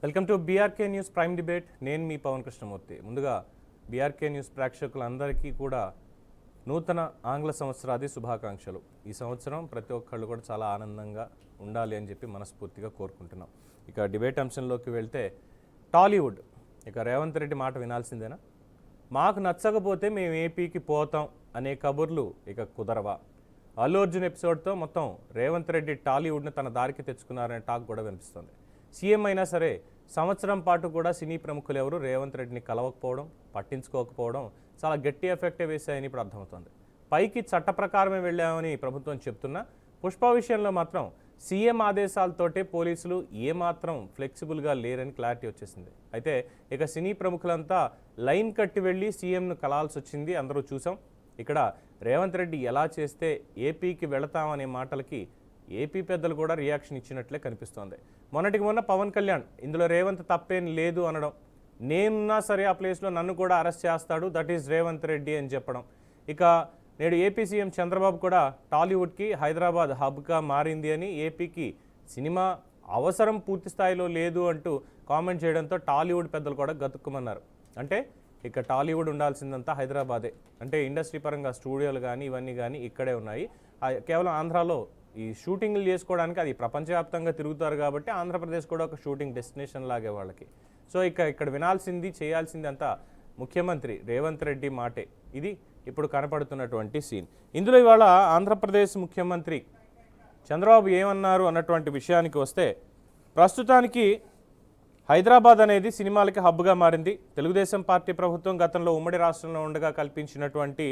Welcome to BRK news prime debate. నేను మీ పవన్ కృష్ణమూర్తి. ముందుగా BRK news ప్రేక్షకులందరికీ కూడా నూతన ఆంగ్ల సంవత్సరాది శుభాకాంక్షలు. ఈ సంవత్సరం ప్రతి ఒక్కళ్ళు కూడా చాలా ఆనందంగా ఉండాలి అని చెప్పి మనస్ఫూర్తిగా కోరుకుంటున్నాం. ఇక డిబేట్ అంశంలోకి వెళ్తే టాలీవుడ్ ఇక రేవంత్ రెడ్డి మాట వినాల్సిందేనా? మాకు నచ్చకపోతే మేము ఏపీకి పోతాం అనే కబుర్లు ఇక కుదరవా? అల్లు అర్జున్ ఎపిసోడ్తో మొత్తం రేవంత్ రెడ్డి టాలీవుడ్ని తన దారికి తెచ్చుకున్నారనే టాక్ కూడా వినిపిస్తుంది. సీఎం అయినా సరే సంవత్సరం పాటు కూడా సినీ ప్రముఖులు ఎవరు రేవంత్ రెడ్డిని కలవకపోవడం, పట్టించుకోకపోవడం చాలా గట్టి ఎఫెక్టే వేశాయని ఇప్పుడు అర్థమవుతుంది. పైకి చట్ట ప్రకారమే వెళ్ళామని ప్రభుత్వం చెప్తున్నా పుష్ప విషయంలో మాత్రం సీఎం ఆదేశాలతోటే పోలీసులు ఏమాత్రం ఫ్లెక్సిబుల్గా లేరని క్లారిటీ వచ్చేసింది. అయితే ఇక సినీ ప్రముఖులంతా లైన్ కట్టి వెళ్ళి సీఎంను కలాల్సి వచ్చింది. అందరూ చూసాం. ఇక్కడ రేవంత్ రెడ్డి ఎలా చేస్తే ఏపీకి వెళతామనే మాటలకి ఏపీ పెద్దలు కూడా రియాక్షన్ ఇచ్చినట్లే కనిపిస్తోంది. మొన్నటికి మొన్న పవన్ కళ్యాణ్ ఇందులో రేవంత్ తప్పేం లేదు అనడం, నేనున్నా సరే ఆ ప్లేస్లో నన్ను కూడా అరెస్ట్ చేస్తాడు, దట్ ఈజ్ రేవంత్ రెడ్డి అని చెప్పడం. ఇక నేడు ఏపీ సీఎం చంద్రబాబు కూడా టాలీవుడ్కి హైదరాబాద్ హబ్గా మారింది అని, ఏపీకి సినిమా అవసరం పూర్తి స్థాయిలో లేదు అంటూ కామెంట్ చేయడంతో టాలీవుడ్ పెద్దలు కూడా గతుక్కుమన్నారు. అంటే ఇక టాలీవుడ్ ఉండాల్సిందంతా హైదరాబాదే. అంటే ఇండస్ట్రీ పరంగా స్టూడియోలు కానీ ఇవన్నీ కానీ ఇక్కడే ఉన్నాయి. కేవలం ఆంధ్రాలో ఈ షూటింగ్లు చేసుకోవడానికి అది ప్రపంచవ్యాప్తంగా తిరుగుతారు కాబట్టి ఆంధ్రప్రదేశ్ కూడా ఒక షూటింగ్ డెస్టినేషన్ లాగే వాళ్ళకి. సో ఇక్కడ వినాల్సింది చేయాల్సింది అంతా ముఖ్యమంత్రి రేవంత్ రెడ్డి మాటే. ఇది ఇప్పుడు కనపడుతున్నటువంటి సీన్. ఇందులో ఇవాళ ఆంధ్రప్రదేశ్ ముఖ్యమంత్రి చంద్రబాబు ఏమన్నారు అన్నటువంటి విషయానికి వస్తే, ప్రస్తుతానికి హైదరాబాద్ అనేది సినిమాలకి హబ్గా మారింది. తెలుగుదేశం పార్టీ ప్రభుత్వం గతంలో ఉమ్మడి రాష్ట్రంలో ఉండగా కల్పించినటువంటి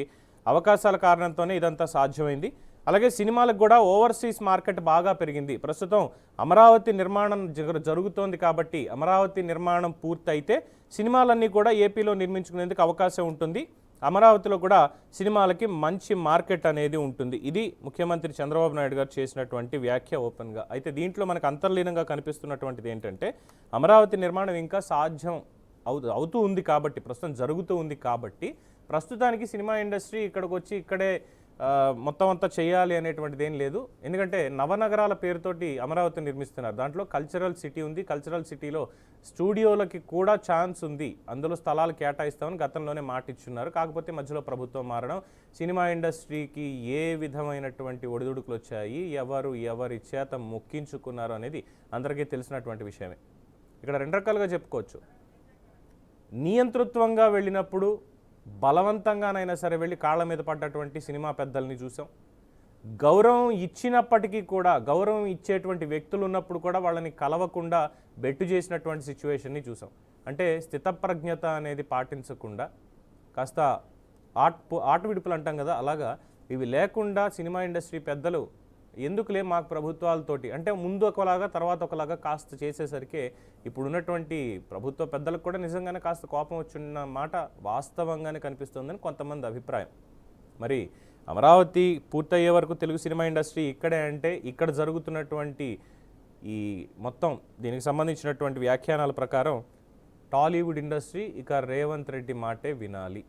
అవకాశాల కారణంతోనే ఇదంతా సాధ్యమైంది. అలాగే సినిమాలకు కూడా ఓవర్సీస్ మార్కెట్ బాగా పెరిగింది. ప్రస్తుతం అమరావతి నిర్మాణం జరుగుతోంది కాబట్టి అమరావతి నిర్మాణం పూర్తయితే సినిమాలన్నీ కూడా ఏపీలో నిర్మించుకునేందుకు అవకాశం ఉంటుంది. అమరావతిలో కూడా సినిమాలకి మంచి మార్కెట్ అనేది ఉంటుంది. ఇది ముఖ్యమంత్రి చంద్రబాబు నాయుడు గారు చేసినటువంటి వ్యాఖ్య ఓపెన్గా. అయితే దీంట్లో మనకు అంతర్లీనంగా కనిపిస్తున్నటువంటిది ఏంటంటే, అమరావతి నిర్మాణం ఇంకా సాధ్యం అవుతూ ఉంది కాబట్టి, ప్రస్తుతం జరుగుతూ ఉంది కాబట్టి ప్రస్తుతానికి సినిమా ఇండస్ట్రీ ఇక్కడికి వచ్చి ఇక్కడే మొత్తం అంతా చేయాలి అనేటువంటిది ఏం లేదు. ఎందుకంటే నవనగరాల పేరుతోటి అమరావతి నిర్మిస్తున్నారు. దాంట్లో కల్చరల్ సిటీ ఉంది. కల్చరల్ సిటీలో స్టూడియోలకి కూడా ఛాన్స్ ఉంది. అందులో స్థలాలు కేటాయిస్తామని గతంలోనే మాట ఇచ్చున్నారు. కాకపోతే మధ్యలో ప్రభుత్వం మారడం, సినిమా ఇండస్ట్రీకి ఏ విధమైనటువంటి ఒడిదుడుకులు వచ్చాయి, ఎవరి చేత మొక్కించుకున్నారు అనేది అందరికీ తెలిసినటువంటి విషయమే. ఇక్కడ రెండు రకాలుగా చెప్పుకోవచ్చు. నియంతృత్వంగా వెళ్ళినప్పుడు బలవంతంగానైనా సరే వెళ్ళి కాళ్ళ మీద పడ్డటువంటి సినిమా పెద్దల్ని చూసాం. గౌరవం ఇచ్చినప్పటికీ కూడా, గౌరవం ఇచ్చేటువంటి వ్యక్తులు ఉన్నప్పుడు కూడా వాళ్ళని కలవకుండా బెట్టు చేసినటువంటి సిచ్యువేషన్ని చూసాం. అంటే స్థితప్రజ్ఞత అనేది పాటించకుండా కాస్త ఆట విడుపులు అంటాం కదా, అలాగా ఇవి లేకుండా సినిమా ఇండస్ట్రీ పెద్దలు ఎందుకులే మాకు ప్రభుత్వాలతోటి అంటే ముందు ఒకలాగా తర్వాత ఒకలాగా కాస్త చేసేసరికి ఇప్పుడున్నటువంటి ప్రభుత్వ పెద్దలకు కూడా నిజంగానే కాస్త కోపం వచ్చిన మాట వాస్తవంగానే కనిపిస్తుందని కొంతమంది అభిప్రాయం. మరి అమరావతి పూర్తయ్యే వరకు తెలుగు సినిమా ఇండస్ట్రీ ఇక్కడే అంటే, ఇక్కడ జరుగుతున్నటువంటి ఈ మొత్తం దీనికి సంబంధించినటువంటి వ్యాఖ్యానాల ప్రకారం టాలీవుడ్ ఇండస్ట్రీ ఇక రేవంత్ రెడ్డి మాటే వినాలి.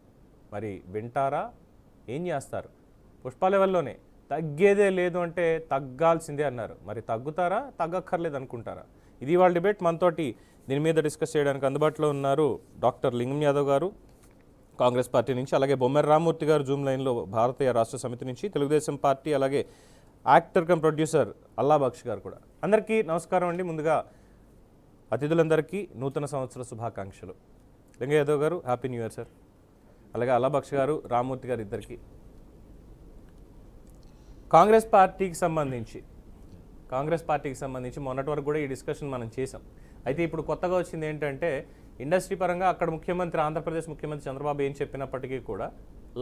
మరి వింటారా? ఏం చేస్తారు? పుష్ప లెవెల్లోనే తగ్గేదే లేదు అంటే తగ్గాల్సిందే అన్నారు. మరి తగ్గుతారా, తగ్గక్కర్లేదు అనుకుంటారా? ఇది వాళ్ళ డిబేట్. మనతోటి దీని మీద డిస్కస్ చేయడానికి అందుబాటులో ఉన్నారు డాక్టర్ లింగం యాదవ్ గారు కాంగ్రెస్ పార్టీ నుంచి, అలాగే బొమ్మెర రామ్మూర్తి గారు జూమ్ లైన్లో భారతీయ రాష్ట్ర సమితి నుంచి, తెలుగుదేశం పార్టీ, అలాగే యాక్టర్ కమ్ ప్రొడ్యూసర్ అల్లా బక్ష్ గారు కూడా. అందరికీ నమస్కారం అండి. ముందుగా అతిథులందరికీ నూతన సంవత్సర శుభాకాంక్షలు. లింగం యాదవ్ గారు హ్యాపీ న్యూ ఇయర్ సార్. అలాగే అల్లా బక్ష్ గారు, రామ్మూర్తి గారు ఇద్దరికి. కాంగ్రెస్ పార్టీకి సంబంధించి మొన్నటి వరకు కూడా ఈ డిస్కషన్ మనం చేసాం. అయితే ఇప్పుడు కొత్తగా వచ్చింది ఏంటంటే, ఇండస్ట్రీ పరంగా అక్కడ ముఖ్యమంత్రి, ఆంధ్రప్రదేశ్ ముఖ్యమంత్రి చంద్రబాబు ఏం చెప్పినప్పటికీ కూడా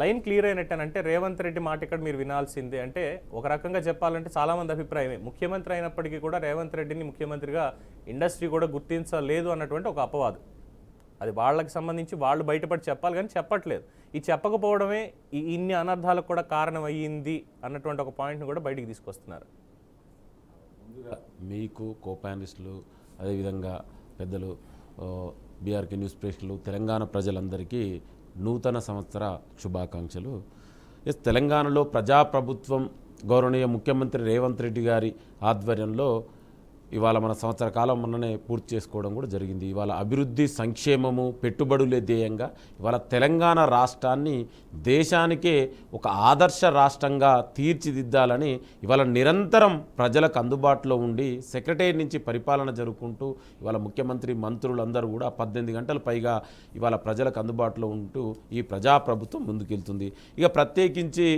లైన్ క్లియర్ అయినట్టేనంటే రేవంత్ రెడ్డి మాట ఇక్కడ మీరు వినాల్సిందే. అంటే ఒక రకంగా చెప్పాలంటే చాలామంది అభిప్రాయమే, ముఖ్యమంత్రి అయినప్పటికీ కూడా రేవంత్ రెడ్డిని ముఖ్యమంత్రిగా ఇండస్ట్రీ కూడా గుర్తించలేదు అన్నటువంటి ఒక అపవాదు. అది వాళ్ళకి సంబంధించి వాళ్ళు బయటపడి చెప్పాలి, కానీ చెప్పట్లేదు. ఈ చెప్పకపోవడమే ఇన్ని అనర్థాలకు కూడా కారణమయ్యింది అన్నటువంటి ఒక పాయింట్ని కూడా బయటికి తీసుకొస్తున్నారు. మీకు కోపానిస్టులు, అదేవిధంగా పెద్దలు, బీఆర్కే న్యూస్ ప్రేక్షకులు, తెలంగాణ ప్రజలందరికీ నూతన సంవత్సర శుభాకాంక్షలు. తెలంగాణలో ప్రజాప్రభుత్వం గౌరవనీయ ముఖ్యమంత్రి రేవంత్ రెడ్డి గారి ఆధ్వర్యంలో ఇవాళ మన సంవత్సర కాలం మొన్ననే పూర్తి చేసుకోవడం కూడా జరిగింది. ఇవాళ అభివృద్ధి, సంక్షేమము, పెట్టుబడులే ధ్యేయంగా ఇవాళ తెలంగాణ రాష్ట్రాన్ని దేశానికే ఒక ఆదర్శ రాష్ట్రంగా తీర్చిదిద్దాలని ఇవాళ నిరంతరం ప్రజలకు అందుబాటులో ఉండి సెక్రటరీ నుంచి పరిపాలన జరుపుకుంటూ ఇవాళ ముఖ్యమంత్రి, మంత్రులందరూ కూడా 18 గంటల పైగా ఇవాళ ప్రజలకు అందుబాటులో ఉంటూ ఈ ప్రజాప్రభుత్వం ముందుకెళ్తుంది. ఇక ప్రత్యేకించి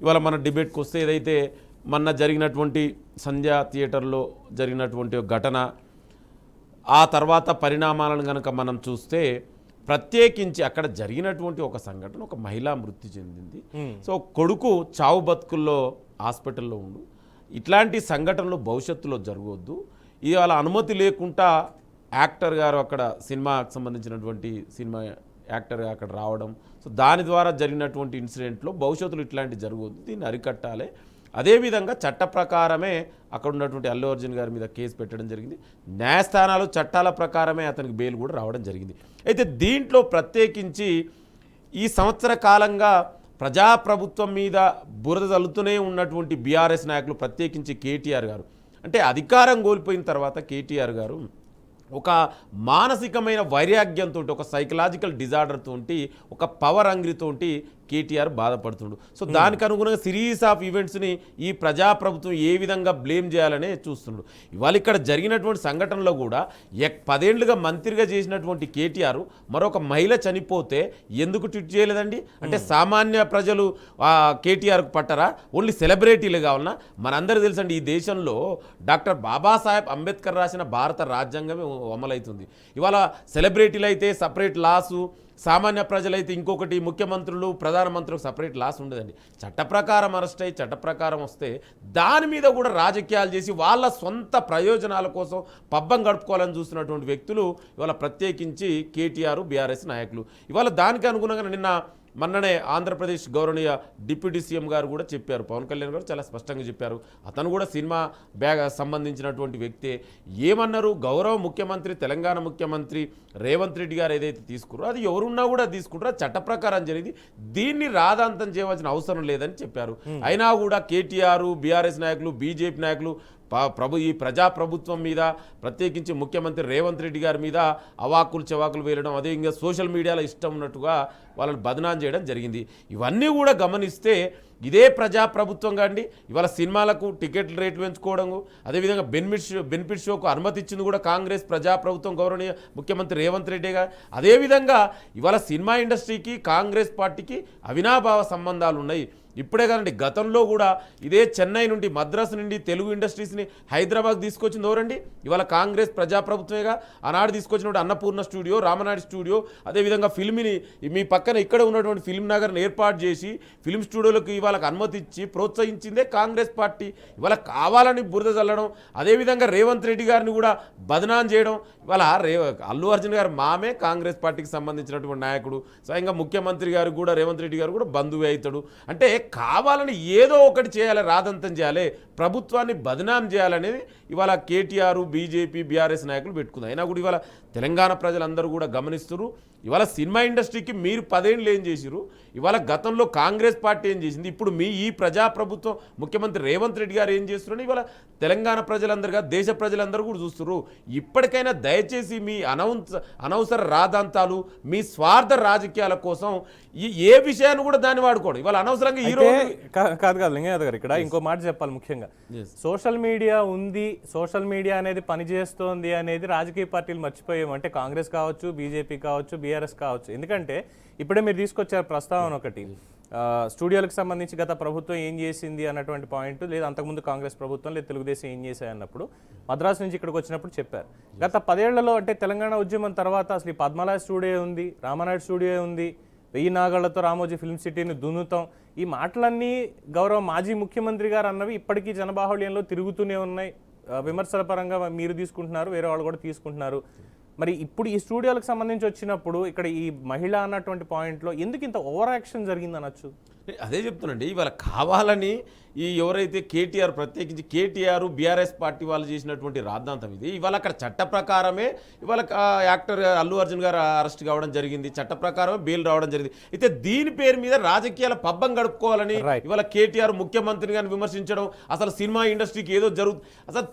ఇవాళ మన డిబేట్కి వస్తే ఏదైతే మొన్న జరిగినటువంటి సంధ్యా థియేటర్లో జరిగినటువంటి ఘటన, ఆ తర్వాత పరిణామాలను కనుక మనం చూస్తే ప్రత్యేకించి అక్కడ జరిగినటువంటి ఒక సంఘటన, ఒక మహిళ మృతి చెందింది. సో కొడుకు చావు బతుకుల్లో హాస్పిటల్లో ఉండు. ఇట్లాంటి సంఘటనలు భవిష్యత్తులో జరగవద్దు. ఇవాళ అనుమతి లేకుండా యాక్టర్ గారు అక్కడ సినిమాకి సంబంధించినటువంటి సినిమా యాక్టర్గా అక్కడ రావడం, సో దాని ద్వారా జరిగినటువంటి ఇన్సిడెంట్లో భవిష్యత్తులో ఇట్లాంటి జరగవద్దు, దీన్ని అరికట్టాలి. అదేవిధంగా చట్ట ప్రకారమే అక్కడ ఉన్నటువంటి అల్లు అర్జున్ గారి మీద కేసు పెట్టడం జరిగింది. న్యాయస్థానాలు చట్టాల ప్రకారమే అతనికి బెయిల్ కూడా రావడం జరిగింది. అయితే దీంట్లో ప్రత్యేకించి ఈ సంవత్సర కాలంగా ప్రజాప్రభుత్వం మీద బురద చల్లుతూనే ఉన్నటువంటి బీఆర్ఎస్ నాయకులు, ప్రత్యేకించి కేటీఆర్ గారు, అంటే అధికారం కోల్పోయిన తర్వాత కేటీఆర్ గారు ఒక మానసికమైన వైరాగ్యంతో, ఒక సైకలాజికల్ డిజార్డర్ తోటి, ఒక పవర్ అంగ్రితోటి కేటీఆర్ బాధపడుతుండు. సో దానికి అనుగుణంగా సిరీస్ ఆఫ్ ఈవెంట్స్ని ఈ ప్రజాప్రభుత్వం ఏ విధంగా బ్లేమ్ చేయాలనే చూస్తుండు. ఇవాళ ఇక్కడ జరిగినటువంటి సంఘటనలో కూడా 10 ఏళ్లుగా మంత్రిగా చేసినటువంటి కేటీఆర్ మరొక మహిళ చనిపోతే ఎందుకు ట్వీట్ చేయలేదండి? అంటే సామాన్య ప్రజలు కేటీఆర్కు పట్టరా? ఓన్లీ సెలబ్రిటీలు కావాలన్నా? మనందరూ తెలుసండి, ఈ దేశంలో డాక్టర్ బాబాసాహెబ్ అంబేద్కర్ రాసిన భారత రాజ్యాంగమే అమలవుతుంది. ఇవాళ సెలబ్రిటీలు అయితే సపరేట్ లాసు, సామాన్య ప్రజలైతే ఇంకొకటి, ముఖ్యమంత్రులు, ప్రధానమంత్రులకు సపరేట్ లాస్ ఉండదండి. చట్ట ప్రకారం అరెస్ట్ అయ్యి చట్ట ప్రకారం వస్తే దాని మీద కూడా రాజకీయాలు చేసి వాళ్ళ సొంత ప్రయోజనాల కోసం పబ్బం గడుపుకోవాలని చూస్తున్నటువంటి వ్యక్తులు ఇవాళ ప్రత్యేకించి కేటీఆర్, బీఆర్ఎస్ నాయకులు. ఇవాళ దానికి అనుగుణంగా మొన్ననే ఆంధ్రప్రదేశ్ గౌరవనీయ డిప్యూటీ సీఎం గారు కూడా చెప్పారు, పవన్ కళ్యాణ్ గారు చాలా స్పష్టంగా చెప్పారు. అతను కూడా సినిమా బ్యాగ్ సంబంధించినటువంటి వ్యక్తే. ఏమన్నారు? గౌరవ ముఖ్యమంత్రి, తెలంగాణ ముఖ్యమంత్రి రేవంత్ రెడ్డి గారు ఏదైతే తీసుకున్నారో అది ఎవరున్నా కూడా తీసుకుంటారో, చట్ట ప్రకారం జరిగింది, దీన్ని రాదాంతం చేయవలసిన అవసరం లేదని చెప్పారు. అయినా కూడా కేటీఆర్, బీఆర్ఎస్ నాయకులు, బీజేపీ నాయకులు ఈ ప్రజాప్రభుత్వం మీద, ప్రత్యేకించి ముఖ్యమంత్రి రేవంత్ రెడ్డి గారి మీద అవాకులు చెవాకులు వేయడం, అదే ఇంకా సోషల్ మీడియాలో ఇష్టం ఉన్నట్టుగా వాళ్ళని బదనాం చేయడం జరిగింది. ఇవన్నీ కూడా గమనిస్తే ఇదే ప్రజాప్రభుత్వం కాండి ఇవాళ సినిమాలకు టికెట్ల రేట్లు పెంచుకోవడం, అదేవిధంగా బెనిఫిట్ షోకు అనుమతి ఇచ్చింది కూడా కాంగ్రెస్ ప్రజాప్రభుత్వం, గౌరవనీయ ముఖ్యమంత్రి రేవంత్ రెడ్డి గారు. అదేవిధంగా ఇవాళ సినిమా ఇండస్ట్రీకి కాంగ్రెస్ పార్టీకి అవినాభావ సంబంధాలు ఉన్నాయి. ఇప్పుడే కాదండి, గతంలో కూడా ఇదే చెన్నై నుండి, మద్రాసు నుండి తెలుగు ఇండస్ట్రీస్ని హైదరాబాద్ తీసుకొచ్చింది ఎవరండి? ఇవాళ కాంగ్రెస్ ప్రజాప్రభుత్వమేగా. ఆనాడు తీసుకొచ్చినప్పుడు అన్నపూర్ణ స్టూడియో, రామనాయుడు స్టూడియో, అదేవిధంగా ఫిల్మ్ని మీ పక్కన ఇక్కడ ఉన్నటువంటి ఫిల్మ్ నగర్ని ఏర్పాటు చేసి ఫిల్మ్ స్టూడియోలకు ఇవాళకు అనుమతి ఇచ్చి ప్రోత్సహించిందే కాంగ్రెస్ పార్టీ. ఇవాళ కావాలని బురద చల్లడం, అదేవిధంగా రేవంత్ రెడ్డి గారిని కూడా బదనాం చేయడం. ఇవాళ అల్లు అర్జున్ గారు మామే కాంగ్రెస్ పార్టీకి సంబంధించినటువంటి నాయకుడు, స్వయంగా ముఖ్యమంత్రి గారు కూడా, రేవంత్ రెడ్డి గారు కూడా బంధువే అవుతాడు. అంటే కావాలని ఏదో ఒకటి చేయాలి, రాదంతం చేయాలి, ప్రభుత్వాన్ని బదనాం చేయాలనేది ఇవాళ కేటీఆర్, బీజేపీ, బీఆర్ఎస్ నాయకులు పెట్టుకుంది. అయినా కూడా ఇవాళ తెలంగాణ ప్రజలందరూ కూడా గమనిస్తున్నారు. ఇవాళ సినిమా ఇండస్ట్రీకి మీరు 10 ఏళ్ళు ఏం చేసిరు, ఇవాళ గతంలో కాంగ్రెస్ పార్టీ ఏం చేసింది, ఇప్పుడు ఈ ప్రజాప్రభుత్వం ముఖ్యమంత్రి రేవంత్ రెడ్డి గారు ఏం చేస్తున్నారని ఇవాళ తెలంగాణ ప్రజలందరుగా, దేశ ప్రజలందరూ కూడా చూస్తున్నారు. ఇప్పటికైనా దయచేసి మీ అనవసర రాద్ధాంతాలు, మీ స్వార్థ రాజకీయాల కోసం ఏ విషయాన్ని కూడా దాన్ని వాడుకోవడం. ఇవాళ అనవసరంగా కాదు లింగయ్య గారు, ఇక్కడ ఇంకో మాట చెప్పాలి. ముఖ్యంగా సోషల్ మీడియా ఉంది, సోషల్ మీడియా అనేది పనిచేస్తోంది అనేది రాజకీయ పార్టీలు మర్చిపోయామంటే కాంగ్రెస్ కావచ్చు, బీజేపీ కావచ్చు, బీఆర్ఎస్ కావచ్చు. ఎందుకంటే ఇప్పుడే మీరు తీసుకొచ్చారు ప్రస్తావన ఒకటి, స్టూడియోలకు సంబంధించి గత ప్రభుత్వం ఏం చేసింది అన్నటువంటి పాయింట్, లేదా అంతకుముందు కాంగ్రెస్ ప్రభుత్వం లేదా తెలుగుదేశం ఏం చేశాయి అన్నప్పుడు మద్రాసు నుంచి ఇక్కడికి వచ్చినప్పుడు చెప్పారు. గత 10 ఏళ్లలో అంటే తెలంగాణ ఉద్యమం తర్వాత అసలు ఈ పద్మనాభ స్టూడియో ఉంది, రామనాయుడు స్టూడియో ఉంది, 1000 నాగాళ్లతో రామోజీ ఫిల్మ్ సిటీని దున్నుతాం, ఈ మాటలన్నీ గౌరవ మాజీ ముఖ్యమంత్రి గారు అన్నవి ఇప్పటికీ జనబాహుళ్యంలో తిరుగుతూనే ఉన్నాయి. విమర్శల పరంగా మీరు తీసుకుంటున్నారు, వేరే వాళ్ళు కూడా తీసుకుంటున్నారు. మరి ఇప్పుడు ఈ స్టూడియోలకు సంబంధించి వచ్చినప్పుడు ఇక్కడ ఈ మహిళ అన్నటువంటి పాయింట్లో ఎందుకు ఇంత ఓవర్ యాక్షన్ జరిగింది అనొచ్చు? అదే చెప్తున్నాండి, ఇవాళ కావాలని ఈ ఎవరైతే కేటీఆర్, ప్రత్యేకించి కేటీఆర్ బీఆర్ఎస్ పార్టీ వాళ్ళు చేసినటువంటి రాద్ధాంతం ఇది. ఇవాళ అక్కడ చట్ట ప్రకారమే ఇవాళ యాక్టర్ అల్లు అర్జున్ గారు అరెస్ట్ కావడం జరిగింది, చట్ట ప్రకారమే బెయిల్ రావడం జరిగింది. అయితే దీని పేరు మీద రాజకీయాల పబ్బం గడుపుకోవాలని ఇవాళ కేటీఆర్ ముఖ్యమంత్రిని గారిని విమర్శించడం, అసలు సినిమా ఇండస్ట్రీకి ఏదో జరుగుతుంది. అసలు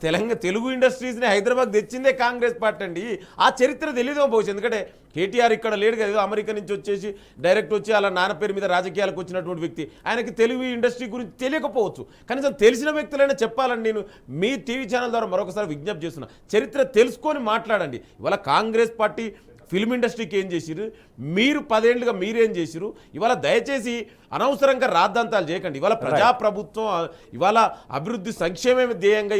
తెలుగు ఇండస్ట్రీస్ని హైదరాబాద్ తెచ్చిందే కాంగ్రెస్ పార్టీ అండి. ఆ చరిత్ర తెలియదు బహుశా, ఎందుకంటే కేటీఆర్ ఇక్కడ లేడు కదా, అమెరికా నుంచి వచ్చేసి డైరెక్ట్ వచ్చి అలా నాన్న పేరు మీద రాజకీయాలకు వచ్చినటువంటి వ్యక్తి. ఆయనకి తెలుగు ఇండస్ట్రీ గురించి తెలియకపోవచ్చు, కనీసం తెలిసిన వ్యక్తులైనా చెప్పాలని నేను మీ టీవీ ఛానల్ ద్వారా మరొకసారి విజ్ఞప్తి చేస్తున్నా. చరిత్ర తెలుసుకొని మాట్లాడండి. ఇవాళ కాంగ్రెస్ పార్టీ ఫిల్మ్ ఇండస్ట్రీకి ఏం చేసిరు, మీరు 10 ఏళ్ళుగా మీరేం చేసిరు. ఇవాళ దయచేసి అనవసరంగా రాద్ధాంతాలు చేయకండి. ఇవాళ ప్రజాప్రభుత్వం, ఇవాళ అభివృద్ధి సంక్షేమమే ధ్యేయంగా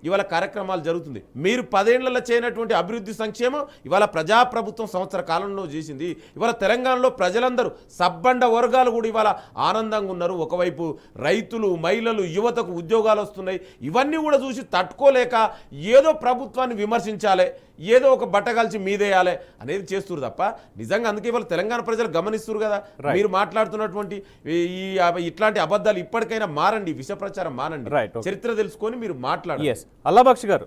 ఇవాళ కార్యక్రమాలు జరుగుతుంది. మీరు 10 ఏళ్లలో చేయనటువంటి అభివృద్ధి సంక్షేమం ఇవాళ ప్రజాప్రభుత్వం సంవత్సర కాలంలో చేసింది. ఇవాళ తెలంగాణలో ప్రజలందరూ సబ్బండ వర్గాలు కూడా ఇవాళ ఆనందంగా ఉన్నారు. ఒకవైపు రైతులు, మహిళలు, యువతకు ఉద్యోగాలు వస్తున్నాయి. ఇవన్నీ కూడా చూసి తట్టుకోలేక ఏదో ప్రభుత్వాన్ని విమర్శించాలి, ఏదో ఒక బట్టగాల్చి మీదేయాలి అనేది చేస్తున్నారు తప్ప నిజంగా అందుకే ఇవాళ తెలంగాణ ప్రజలు గమనిస్తున్నారు కదా. మీరు మాట్లాడుతున్నటువంటి ఇట్లాంటి అబద్ధాలు ఇప్పటికైనా మారండి, విష ప్రచారం మానండి, చరిత్ర తెలుసుకొని మీరు మాట్లాడండి. అల్లాబక్ష్ గారు,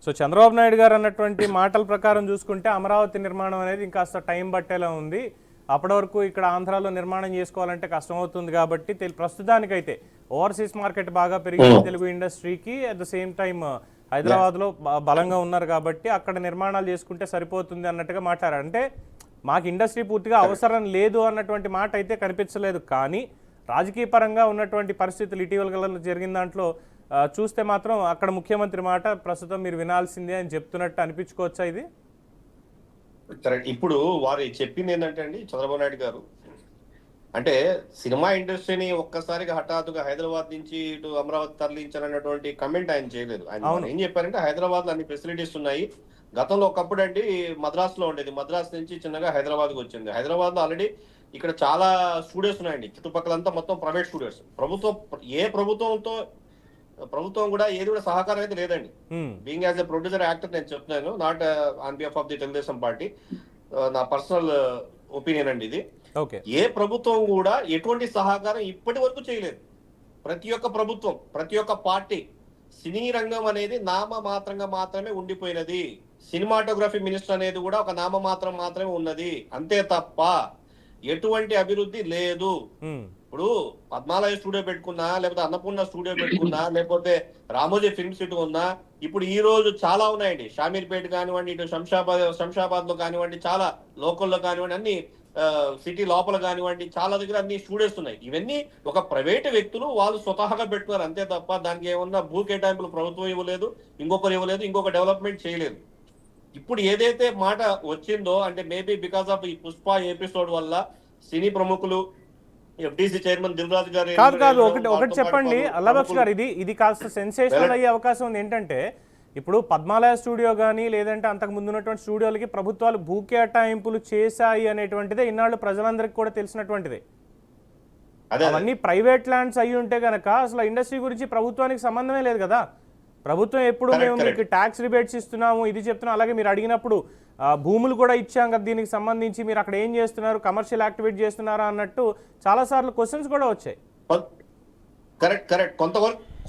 సో చంద్రబాబు నాయుడు గారు అన్నటువంటి మాటల ప్రకారం చూసుకుంటే అమరావతి నిర్మాణం అనేది ఇంకాస్త టైం పట్టేలా ఉంది. అప్పటి వరకు ఇక్కడ ఆంధ్రాలో నిర్మాణం చేసుకోవాలంటే కష్టమవుతుంది కాబట్టి ప్రస్తుతానికైతే ఓవర్సీస్ మార్కెట్ బాగా పెరిగింది తెలుగు ఇండస్ట్రీకి. అట్ ద సేమ్ టైం హైదరాబాద్లో బలంగా ఉన్నారు కాబట్టి అక్కడ నిర్మాణాలు చేసుకుంటే సరిపోతుంది అన్నట్టుగా మాట్లాడారు. అంటే మాకు ఇండస్ట్రీ పూర్తిగా అవసరం లేదు అన్నటువంటి మాట అయితే కనిపించలేదు. కానీ రాజకీయ పరంగా ఉన్నటువంటి పరిస్థితులు ఇటీవల జరిగిన దాంట్లో చూస్తే మాత్రం అక్కడ ముఖ్యమంత్రి మాట ప్రస్తుతం మీరు వినాల్సిందే అని చెప్తున్నట్టు అనిపించుకోవచ్చా ఇది? ఇప్పుడు వారు చెప్పింది ఏంటంటే అండి, చంద్రబాబు నాయుడు గారు అంటే సినిమా ఇండస్ట్రీని ఒక్కసారిగా హఠాత్తుగా హైదరాబాద్ నుంచి ఇటు అమరావతి తరలించాలన్నటువంటి కమెంట్ ఆయన చేయలేదు. ఆయన ఏం చెప్పారంటే హైదరాబాద్ లో అన్ని ఫెసిలిటీస్ ఉన్నాయి. గతంలో ఒకప్పుడు అండి మద్రాసులో ఉండేది, మద్రాసు నుంచి చిన్నగా హైదరాబాద్కి వచ్చింది. హైదరాబాద్ లో ఆల్రెడీ ఇక్కడ చాలా స్టూడియోస్ ఉన్నాయండి, చుట్టుపక్కలంతా మొత్తం ప్రైవేట్ స్టూడియోస్. ప్రభుత్వం కూడా ఏది కూడా సహకారం అయితే లేదండి. Being as a producer actor నేను చెప్తున్నాను, not on behalf of the Telugu Desam party, నా పర్సనల్ ఒపీనియన్ అండి ఇది. ఏ ప్రభుత్వం కూడా ఎటువంటి సహకారం ఇప్పటి వరకు చేయలేదు. ప్రతి ఒక్క ప్రభుత్వం, ప్రతి ఒక్క పార్టీ సినీ రంగం అనేది నామమాత్రంగా మాత్రమే ఉండిపోయినది. సినిమాటోగ్రఫీ మినిస్టర్ అనేది కూడా ఒక నామమాత్రం మాత్రమే ఉన్నది, అంతే తప్ప ఎటువంటి అభివృద్ధి లేదు. ఇప్పుడు పద్మాలయ స్టూడియో పెట్టుకున్నా, లేకపోతే అన్నపూర్ణ స్టూడియో పెట్టుకున్నా, లేకపోతే రామోజీ ఫిల్మ్ సిటీ ఉన్నా, ఇప్పుడు ఈ రోజు చాలా ఉన్నాయండి. షామీర్పేట కానివ్వండి, ఇటు శంషాబాద్ లో కానివ్వండి, చాలా లోకల్లో కానివ్వండి, అన్ని సిటీ లోపల కానివ్వండి, చాలా దగ్గర అన్ని స్టూడియోస్ ఉన్నాయి. ఇవన్నీ ఒక ప్రైవేట్ వ్యక్తులు వాళ్ళు స్వతహాగా పెట్టుకున్నారు, అంతే తప్ప దానికి ఏమన్నా భూ కేటాయింపులు ప్రభుత్వం ఇవ్వలేదు, ఇంకొకరు ఇవ్వలేదు, ఇంకొక డెవలప్మెంట్ చేయలేదు. ఇప్పుడు ఏదైతే మాట వచ్చిందో అంటే మేబీ బికాస్ ఆఫ్ ఈ పుష్ప ఎపిసోడ్ వల్ల సినీ ప్రముఖులు, ఎఫ్డీసీ చైర్మన్ దిల్ రాజు గారు కాదు ఒకటి చెప్పండి అల్లాబక్ష్ గారు, ఇది కాస్త సెన్సేషనల్ అయ్యే అవకాశం ఉంది. ఏంటంటే ఇప్పుడు పద్మాలయ స్టూడియో కానీ లేదంటే అంతకు ముందు ఉన్నటువంటి స్టూడియోలకి ప్రభుత్వాలు భూ కేటాయింపులు చేశాయి అనేటువంటిదే ఇన్నాళ్ళు ప్రజలందరికీ కూడా తెలిసినటువంటిది. అవన్నీ ప్రైవేట్ ల్యాండ్స్ అయ్యి ఉంటే గనక అసలు ఇండస్ట్రీ గురించి ప్రభుత్వానికి సంబంధమే లేదు కదా. ప్రభుత్వం ఎప్పుడు మేము మీకు ట్యాక్స్ రిబేట్స్ ఇస్తున్నాము, ఇది చెప్తున్నాం, అలాగే మీరు అడిగినప్పుడు భూములు కూడా ఇచ్చాం కదా దీనికి సంబంధించి, మీరు అక్కడ ఏం చేస్తున్నారు, కమర్షియల్ యాక్టివిటీ చేస్తున్నారా అన్నట్టు చాలా సార్లు క్వశ్చన్స్ కూడా వచ్చాయి. కరెక్ట్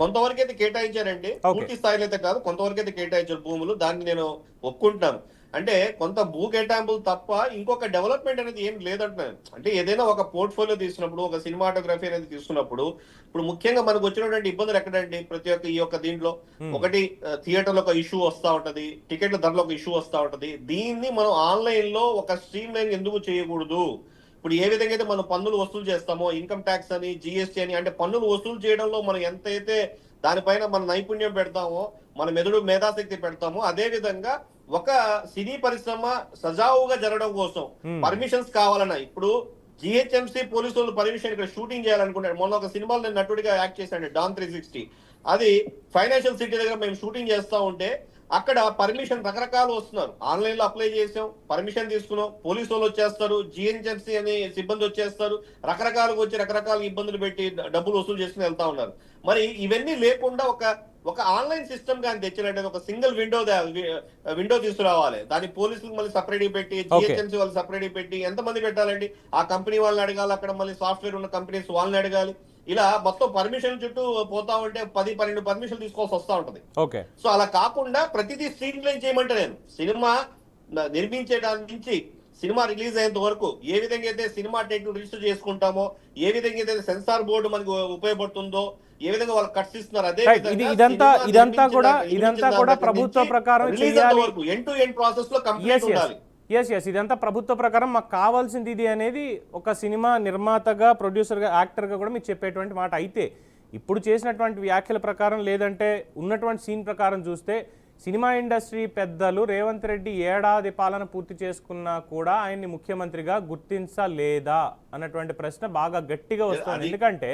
కొంతవరకు అయితే కేటాయించారండి, పూర్తి స్థాయిలో అయితే కాదు, కొంతవరకు అయితే కేటాయించారు భూములు, దాన్ని నేను ఒప్పుకుంటున్నాను. అంటే కొంత భూ కేటాయింపులు తప్ప ఇంకొక డెవలప్మెంట్ అనేది ఏం లేదంటున్నాను. అంటే ఏదైనా ఒక పోర్ట్ఫోలియో తీసుకున్నప్పుడు, ఒక సినిమాటోగ్రఫీ అనేది తీసుకున్నప్పుడు, ఇప్పుడు ముఖ్యంగా మనకు వచ్చినటువంటి ఇబ్బందులు ఎక్కడండి, ప్రతి ఒక్క ఈ యొక్క దీంట్లో ఒకటి థియేటర్ లో ఒక ఇష్యూ వస్తా ఉంటది, టికెట్ల ధరలో ఒక ఇష్యూ వస్తా ఉంటది. దీన్ని మనం ఆన్లైన్ లో ఒక స్ట్రీమ్ లైన్ ఎందుకు చేయకూడదు? ఇప్పుడు ఏ విధంగా అయితే మనం పన్నులు వసూలు చేస్తామో, ఇన్కమ్ ట్యాక్స్ అని, జిఎస్టీ అని, అంటే పన్నులు వసూలు చేయడంలో మనం ఎంతైతే దానిపైన మన నైపుణ్యం పెడతామో, మన మెదడు మేధాశక్తి పెడతామో, అదే విధంగా ఒక సినీ పరిశ్రమ సజావుగా జరగడం కోసం పర్మిషన్స్ కావాలన్నా, ఇప్పుడు జిహెచ్ఎంసీ పోలీసులు పర్మిషన్ ఇక్కడ షూటింగ్ చేయాలనుకుంటారు. మొన్న ఒక సినిమాలో నేను నటుడిగా యాక్ట్ చేశాను, డాన్ 360. అది ఫైనాన్షియల్ సిటీ దగ్గర మేము షూటింగ్ చేస్తా ఉంటే అక్కడ పర్మిషన్ రకరకాలు వస్తున్నారు. ఆన్లైన్ లో అప్లై చేసాం, పర్మిషన్ తీసుకున్నాం, పోలీసు వాళ్ళు వచ్చేస్తారు, జిహెచ్ఎంసీ అనే సిబ్బంది వచ్చేస్తారు, రకరకాలుగా వచ్చి రకరకాల ఇబ్బందులు పెట్టి డబ్బులు వసూలు చేసుకుని వెళ్తా ఉన్నారు. మరి ఇవన్నీ లేకుండా ఒక ఒక ఆన్లైన్ సిస్టమ్ కానీ తెచ్చినట్టు ఒక సింగిల్ విండో తీసుకురావాలి. దాని పోలీసులకు మళ్ళీ సపరేట్ పెట్టి, జిహెచ్ఎంసీ వాళ్ళు సపరేట్ పెట్టి ఎంతమంది పెట్టాలండి? ఆ కంపెనీ వాళ్ళని అడగాలి, అక్కడ మళ్ళీ సాఫ్ట్వేర్ ఉన్న కంపెనీస్ వాళ్ళని అడగాలి. ఇలా మొత్తం పర్మిషన్ చుట్టూ పోతా ఉంటే 10-12 పర్మిషన్ తీసుకోవాల్సి వస్తూ ఉంటది. ఓకే, సో అలా కాకుండా ప్రతిదీ స్క్రీన్ ప్లే చేయమంటే నేను సినిమా నిర్మించేదాని నుంచి సినిమా రిలీజ్ అయ్యేంత వరకు ఏ విధంగా అయితే సినిమా టెక్ రిజిస్టర్ చేసుకుంటామో, ఏ విధంగా అయితే సెన్సార్ బోర్డు మనకు ఉపయోగపడుతుందో, ఏ విధంగా వాళ్ళు కట్స్ ఇస్తున్నారు, అదే ఇదంతా కూడా ప్రభుత్వ ప్రకారం వరకు ఎండ్ టు ఎండ్ ప్రాసెస్ లో కంప్లీట్ ఉండాలి. ఎస్ ఇదంతా ప్రభుత్వ ప్రకారం మాకు కావాల్సింది ఇది అనేది ఒక సినిమా నిర్మాతగా, ప్రొడ్యూసర్గా, యాక్టర్గా కూడా మీకు చెప్పేటువంటి మాట. అయితే ఇప్పుడు చేసినటువంటి వ్యాఖ్యల ప్రకారం లేదంటే ఉన్నటువంటి సీన్ ప్రకారం చూస్తే సినిమా ఇండస్ట్రీ పెద్దలు రేవంత్ రెడ్డి ఏడాది పాలన పూర్తి చేసుకున్నా కూడా ఆయన్ని ముఖ్యమంత్రిగా గుర్తించలేదా అన్నటువంటి ప్రశ్న బాగా గట్టిగా వస్తుంది. ఎందుకంటే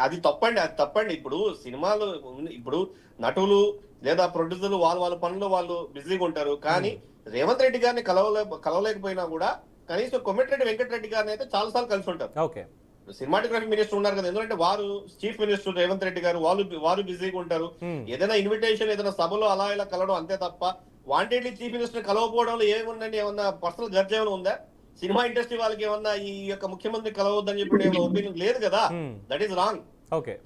అది తప్పండి. ఇప్పుడు సినిమాలు, ఇప్పుడు నటులు లేదా ప్రొడ్యూసర్లు వాళ్ళ పనులు వాళ్ళు బిజీగా ఉంటారు. కానీ రేవంత్ రెడ్డి గారిని కలవలేకపోయినా కూడా కనీసం కొమ్మిటిరెడ్డి వెంకటరెడ్డి గారిని అయితే చాలా సార్లు కలిసి ఉంటారు. ఓకే, సినిమాటోగ్రఫీ మినిస్టర్ ఉన్నారు కదా, ఎందుకంటే వారు చీఫ్ మినిస్టర్ రేవంత్ రెడ్డి గారు, వారు బిజీగా ఉంటారు. ఏదైనా ఇన్విటేషన్, ఏదైనా సభలో అలా ఇలా కలవడం అంతే తప్ప వాంటెడ్లీ చీఫ్ మినిస్టర్ కలవకపోవడంలో ఏముందండి? ఏమన్నా పర్సనల్ గర్జ ఏమైనా ఉందా? సినిమా ఇండస్ట్రీ వాళ్ళకి ఏమన్నా ఈ యొక్క ముఖ్యమంత్రి కలవద్దని చెప్పి ఏమైనా ఒపీనియన్ లేదు కదా. That is wrong.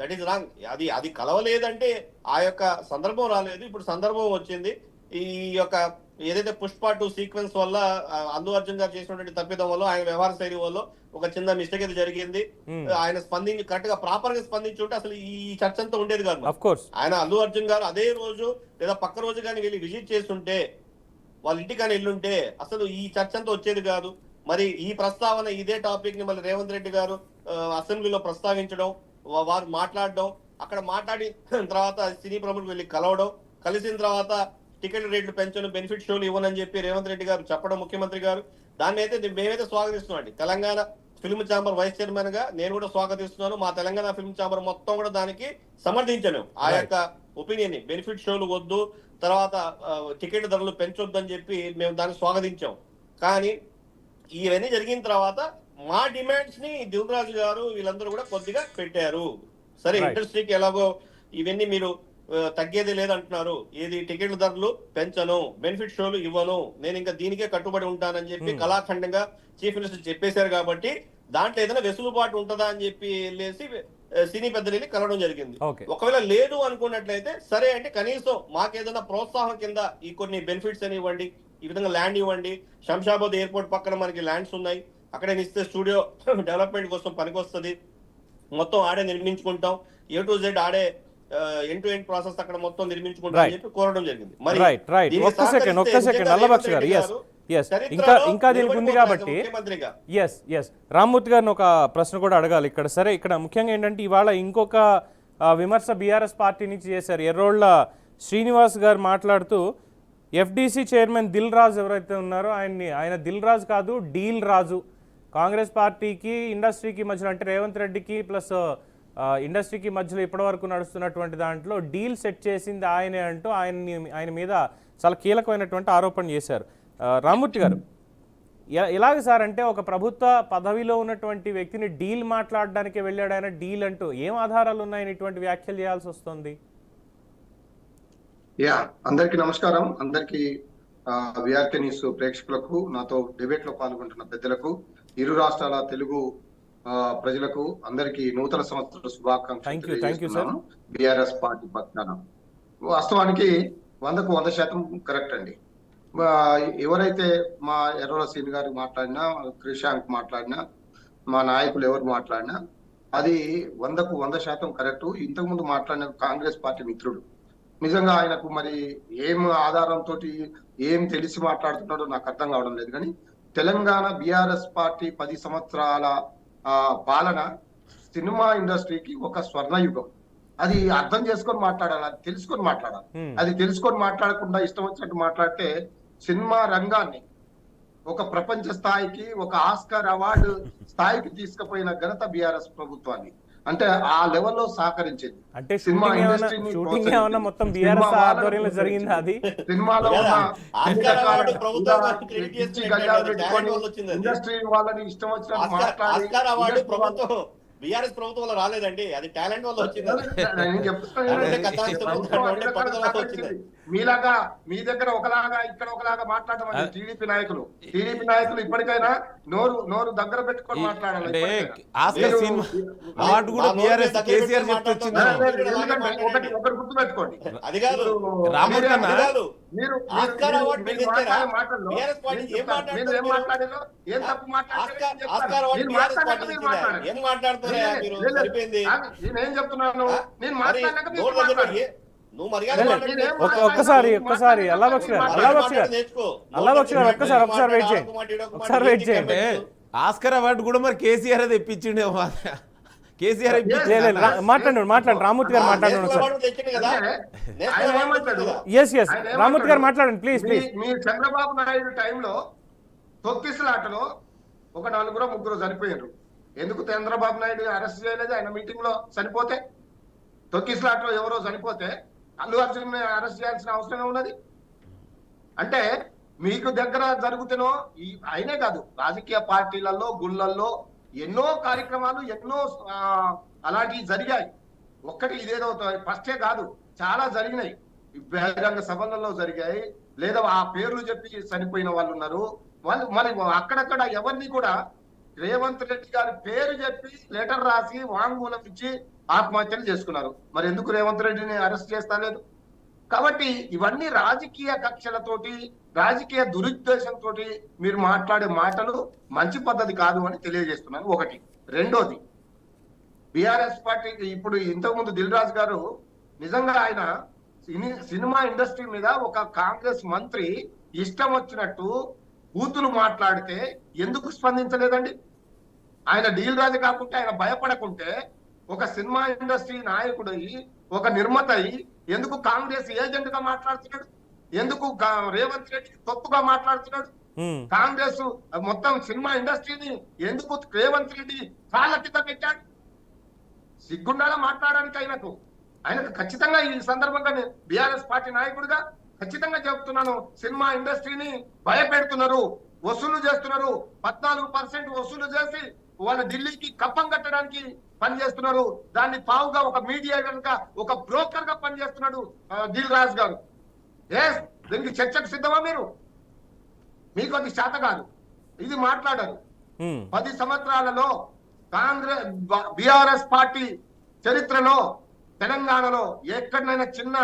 That is wrong. అది కలవలేదంటే ఆ యొక్క సందర్భం రాలేదు. ఇప్పుడు సందర్భం వచ్చింది. ఈ యొక్క ఏదైతే పుష్ప 2 సీక్వెన్స్ వల్ల అల్లు అర్జున్ గారు చేసినటువంటి తప్పిదం వల్ల, ఆయన వ్యవహార శైలి వల్ల ఒక చిన్న మిస్టేక్ అయితే జరిగింది. ఆయన కరెక్ట్ గా ప్రాపర్ గా స్పందించి ఉంటే అసలు ఈ చర్చ అంతా ఉండేది కాదు. ఆయన అల్లు అర్జున్ గారు అదే రోజు లేదా పక్క రోజు కానీ వెళ్ళి విజిట్ చేస్తుంటే, వాళ్ళ ఇంటికి కానీ వెళ్ళుంటే అసలు ఈ చర్చ అంతా వచ్చేది కాదు. మరి ఈ ప్రస్తావన, ఇదే టాపిక్ ని మళ్ళీ రేవంత్ రెడ్డి గారు అసెంబ్లీలో ప్రస్తావించడం, వారు మాట్లాడడం, అక్కడ మాట్లాడిన తర్వాత సినీ ప్రముఖులు వెళ్ళి కలవడం, కలిసిన తర్వాత టికెట్ రేట్లు పెంచను, బెనిఫిట్ షోలు ఇవ్వనని చెప్పి రేవంత్ రెడ్డి గారు చెప్పడం, ముఖ్యమంత్రి గారు దాన్ని అయితే మేమైతే స్వాగతిస్తున్నాం. Telangana film chamber vice chairman గా నేను కూడా స్వాగతిస్తున్నాను. మా తెలంగాణ ఫిల్మ్ ఛాంబర్ మొత్తం కూడా దానికి సమర్థించాను. ఆ యొక్క ఒపీనియన్ ని, బెనిఫిట్ షోలు వద్దు, తర్వాత టికెట్ ధరలు పెంచొద్దు అని చెప్పి మేము దాన్ని స్వాగతించాం. కానీ ఇవన్నీ జరిగిన తర్వాత మా డిమాండ్స్ ని దిల్ రాజు గారు వీళ్ళందరూ కూడా కొద్దిగా పెట్టారు. సరే, ఇండస్ట్రీకి ఎలాగో ఇవన్నీ మీరు తగ్గేది లేదంటున్నారు, ఏది టికెట్ల ధరలు పెంచను, బెనిఫిట్ షోలు ఇవ్వను, నేను ఇంకా దీనికే కట్టుబడి ఉంటానని చెప్పి కళాఖండంగా చీఫ్ మినిస్టర్ చెప్పేశారు. కాబట్టి దాంట్లో ఏదైనా వెసులుబాటు ఉంటుందా అని చెప్పి వెళ్ళేసి సినీ పెద్దలు కలవడం జరిగింది. ఒకవేళ లేదు అనుకున్నట్లయితే సరే అంటే కనీసం మాకేదైనా ప్రోత్సాహం కింద ఈ కొన్ని బెనిఫిట్స్ అని ఇవ్వండి, ఈ విధంగా ల్యాండ్ ఇవ్వండి. శంషాబాద్ ఎయిర్పోర్ట్ పక్కన మనకి ల్యాండ్స్ ఉన్నాయి, అక్కడే ఇస్తే స్టూడియో డెవలప్మెంట్ కోసం పనికొస్తుంది, మొత్తం ఆడే నిర్మించుకుంటాం, A to Z ఆడే ఎండ్ టు ఎండ్ ప్రాసెస్ అక్కడ మొత్తం నిర్మించుకుంటాం అని చెప్పి కోరడం జరిగింది. మరి ఒక్క సెకండ్ అల్లబక్ష గారు, ఇంకా దీనికి ఉంది కాబట్టి రామ్మూర్తి గారిని ఒక ప్రశ్న కూడా అడగాలి ఇక్కడ. సరే, ఇక్కడ ముఖ్యంగా ఏంటంటే ఇవాళ ఇంకొక విమర్శ బీఆర్ఎస్ పార్టీ నుంచి చేశారు. ఎర్రోళ్ల శ్రీనివాస్ గారు మాట్లాడుతూ ఎఫ్డీసీ చైర్మన్ దిల్ రాజు ఎవరైతే ఉన్నారో ఆయన దిల్ రాజు కాదు, డీల్ రాజు. కాంగ్రెస్ పార్టీకి ఇండస్ట్రీకి మధ్యలో, అంటే రేవంత్ రెడ్డికి ప్లస్ ఇండస్ట్రీకి మధ్యలో ఇప్పటివరకు నడుస్తున్నటువంటి దాంట్లో డీల్ సెట్ చేసింది ఆయనే అంటూ ఆయన మీద చాలా కీలకమైనటువంటి ఆరోపణ చేశారు. రామ్మూర్తి గారు, ఎలాగ సార్ అంటే ఒక ప్రభుత్వ పదవిలో ఉన్నటువంటి వ్యక్తిని డీల్ మాట్లాడడానికి వెళ్ళాడు ఆయన, డీల్ అంటూ ఏం ఆధారాలు ఉన్నాయని ఇటువంటి వ్యాఖ్యలు చేయాల్సి వస్తుంది? అందరికీ నమస్కారం. అందరికీ విఆర్కే న్యూస్ ప్రేక్షకులకు, నాతో డిబేట్ లో పాల్గొంటున్న పెద్దలకు, ఇరు రాష్ట్రాల తెలుగు ప్రజలకు అందరికీ నూతన సంవత్సర శుభాకాంక్షలు. బీఆర్ఎస్ పార్టీ పక్షాన వాస్తవానికి 100% కరెక్ట్ అండి. ఎవరైతే మా ఎర్రల సీన్ గారికి మాట్లాడినా, క్రిషాంక్ మాట్లాడినా, మా నాయకులు ఎవరు మాట్లాడినా అది 100% కరెక్ట్. ఇంతకుముందు మాట్లాడిన కాంగ్రెస్ పార్టీ మిత్రుడు నిజంగా ఆయనకు మరి ఏం ఆధారంతో ఏం తెలిసి మాట్లాడుతున్నాడో నాకు అర్థం కావడం లేదు. కానీ తెలంగాణ బీఆర్ఎస్ పార్టీ 10 సంవత్సరాల పాలన సినిమా ఇండస్ట్రీకి ఒక స్వర్ణయుగం. అది అర్థం చేసుకొని మాట్లాడాలి, అది తెలుసుకొని మాట్లాడాలి. అది తెలుసుకొని మాట్లాడకుండా ఇష్టం వచ్చినట్టు మాట్లాడితే సినిమా రంగాన్ని ఒక ప్రపంచ స్థాయికి, ఒక ఆస్కార్ అవార్డు స్థాయికి తీసుకుపోయిన ఘనత బీఆర్ఎస్ ప్రభుత్వాన్ని. అంటే ఆ లెవెల్లో సహకరించింది. అంటే సినిమా ఇండస్ట్రీని సినిమాలో ఇండస్ట్రీ వాళ్ళని ఇష్టం వచ్చినట్టు మాట్లాడి బీఆర్ఎస్ ప్రభుత్వంలో రాలేదండి, అది టాలెంట్ వల్ల వచ్చింది. నేను చెప్తున్నాను అంటే కదండి, కథాంశం ప్రభుత్వం ఉంటే అన్ని రకాల పట్టుదలతో సహకరించింది. వచ్చింది. మీలాగా మీ దగ్గర ఒకలాగా ఇక్కడ ఒకలాగా మాట్లాడమండి టీడీపీ నాయకులు ఇప్పటికైనా నోరు దగ్గర పెట్టుకొని మాట్లాడాలి. అంటే ఇప్పటికైనా. ఆస్కర్ మీరు- సినిమా అవార్డు కూడా బీఆర్ఎస్ కేసీఆర్ చెప్తే వచ్చింది. ఎందుకంటే ఒకటి గుర్తు పెట్టుకోండి, అది కాదు రామూర్తి అన్న, అది కాదు. మీరు ఆస్కార్ అవార్డు మీరు మీరు తెచ్చారా? మాట్లాడే మాటల్లో బీఆర్ఎస్ పార్టీ నేను ఏం చెప్తాను. మాట్లాడతారు మీరు ఏం మీరు? మాట్లాడారో, ఏం తప్పు మాట్లాడారో నేను ఆస్కార్ అవార్డు చెప్తాను. బీఆర్ఎస్ మీరు పార్టీ మాట్లాడాక ఇచ్చిందా? మీరు ఏం మాట్లాడుతున్నారా మీరు? లేదు, లేదు. సరిపోయింది. నేనేం చెప్తున్నాను, నేను మరి మాట్లాడాక మీరు నోరు దగ్గర మాట్లాడండి. నువ్వు మర్యాద లేదు, మాట్లాడి నేను ఏం నేర్చుకో. ఒక్కసారి మాట్లాడాక అల్లాబక్ష్ గారు, మాట్లాడండి. అల్లాబక్ష్ గారు, నేర్చుకో. అల్లాబక్ష్ గారు ఒక్కసారి వెయిట్ చేయండి. ఒకసారి వెయిట్ చేయండి. అంటే ఆస్కర్ అవార్డు కూడా మరి కేసీఆర్ తెప్పించిండే కేసీఆర్ మాట్లాడండి రామూర్తి గారు మాట్లాడండి ఒకసారి. అవార్డు తెచ్చిండు కదా. నేషనల్ ఆయన అవార్డు ఏమంటాడు? తెచ్చిండు కదా. ఎస్ రామూర్తి గారు మాట్లాడండి ప్లీజ్. మీ చంద్రబాబు నాయుడు టైంలో తొక్కిసలాటలో ఒక 4-3 చనిపోయారు. ఎందుకు చంద్రబాబు నాయుడు అరెస్ట్ చేయలేదు? ఆయన మీటింగ్ లో చనిపోతే, తొక్కిసలాటలో ఎవరో చనిపోతే అల్లు అర్జున్ అరెస్ట్ చేయాల్సిన అవసరం ఉన్నది. అంటే మీకు దగ్గర జరుగుతున్నో అయినే కాదు, రాజకీయ పార్టీలలో గుళ్ళల్లో ఎన్నో కార్యక్రమాలు ఎన్నో అలాంటివి జరిగాయి. ఒక్కటి ఇదేదో ఫస్టే కాదు, చాలా జరిగినాయి. బహిరంగ సభలలో జరిగాయి, లేదా ఆ పేర్లు చెప్పి చనిపోయిన వాళ్ళు ఉన్నారు. వాళ్ళు మరి అక్కడక్కడ ఎవరిని కూడా రేవంత్ రెడ్డి గారి పేరు చెప్పి లెటర్ రాసి వాంగ్మూలం ఇచ్చి ఆత్మహత్యలు చేసుకున్నారు. మరి ఎందుకు రేవంత్ రెడ్డిని అరెస్ట్ చేస్తలేదు? కాబట్టి ఇవన్నీ రాజకీయ కక్షలతోటి, రాజకీయ దురుద్దేశంతో మీరు మాట్లాడే మాటలు మంచి పద్ధతి కాదు అని తెలియజేస్తున్నాను. ఒకటి. రెండోది, బీఆర్ఎస్ పార్టీ ఇప్పుడు ఇంతకుముందు దిల్ రాజు గారు నిజంగా ఆయన సినిమా ఇండస్ట్రీ మీద ఒక కాంగ్రెస్ మంత్రి ఇష్టం వచ్చినట్టు బూతులు మాట్లాడితే ఎందుకు స్పందించలేదండి? ఆయన డీల్ రాజు కాకుంటే, ఆయన భయపడకుంటే, ఒక సినిమా ఇండస్ట్రీ నాయకుడు ఒక నిర్మాత ఎందుకు కాంగ్రెస్ ఏజెంట్ గా మాట్లాడుతున్నాడు? ఎందుకు రేవంత్ రెడ్డి తప్పుగా మాట్లాడుతున్నాడు? కాంగ్రెస్ మొత్తం సినిమా ఇండస్ట్రీని ఎందుకు రేవంత్ రెడ్డి కాళ్ళ కింద పెట్టాడు? సిగ్గుండాలా మాట్లాడడానికి ఆయనకు ఖచ్చితంగా ఈ సందర్భంగా బీఆర్ఎస్ పార్టీ నాయకుడిగా ఖచ్చితంగా చెప్తున్నాను, సినిమా ఇండస్ట్రీని భయపెడుతున్నారు, వసూలు చేస్తున్నారు. 14% వసూలు చేసి వాళ్ళు ఢిల్లీకి కప్పం కట్టడానికి పనిచేస్తున్నారు. దాన్ని పావుగా ఒక మీడియా కనుక ఒక బ్రోకర్ గా పనిచేస్తున్నాడు దిల్ రాజు గారు. దీనికి చర్చకు సిద్ధమా మీరు? మీకు అది శాత కాదు, ఇది మాట్లాడారు. 10 సంవత్సరాలలో కాంగ్రెస్ బీఆర్ఎస్ పార్టీ చరిత్రలో తెలంగాణలో ఎక్కడైనా చిన్న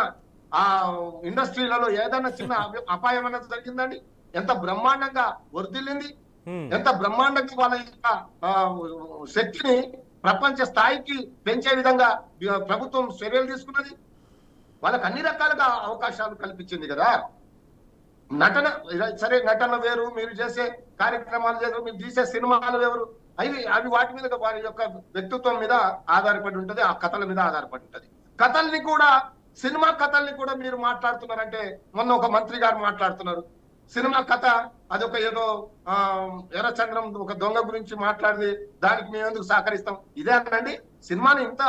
ఇండస్ట్రీలలో ఏదైనా చిన్న అపాయం అనేది జరిగిందండి? ఎంత బ్రహ్మాండంగా వర్ధిల్లింది, ఎంత బ్రహ్మాండంగా వాళ్ళ యొక్క శక్తిని ప్రపంచ స్థాయికి పెంచే విధంగా ప్రభుత్వం చర్యలు తీసుకున్నది. వాళ్ళకి అన్ని రకాలుగా అవకాశాలు కల్పించింది కదా. నటన సరే, నటన వేరు, మీరు చేసే కార్యక్రమాలు వేరు, మీరు తీసే సినిమాలు వేరు. అవి వాటి మీద వారి యొక్క వ్యక్తిత్వం మీద ఆధారపడి ఉంటది, ఆ కథల మీద ఆధారపడి ఉంటది. కథల్ని కూడా, సినిమా కథల్ని కూడా మీరు మాట్లాడుతున్నారంటే, మొన్న ఒక మంత్రి గారు మాట్లాడుతున్నారు సినిమా కథ అదొక ఏదో ఎర్రచంద్రం ఒక దొంగ గురించి మాట్లాడి దానికి మేము ఎందుకు సహకరిస్తాం? ఇదే అనండి, సినిమాని ఇంత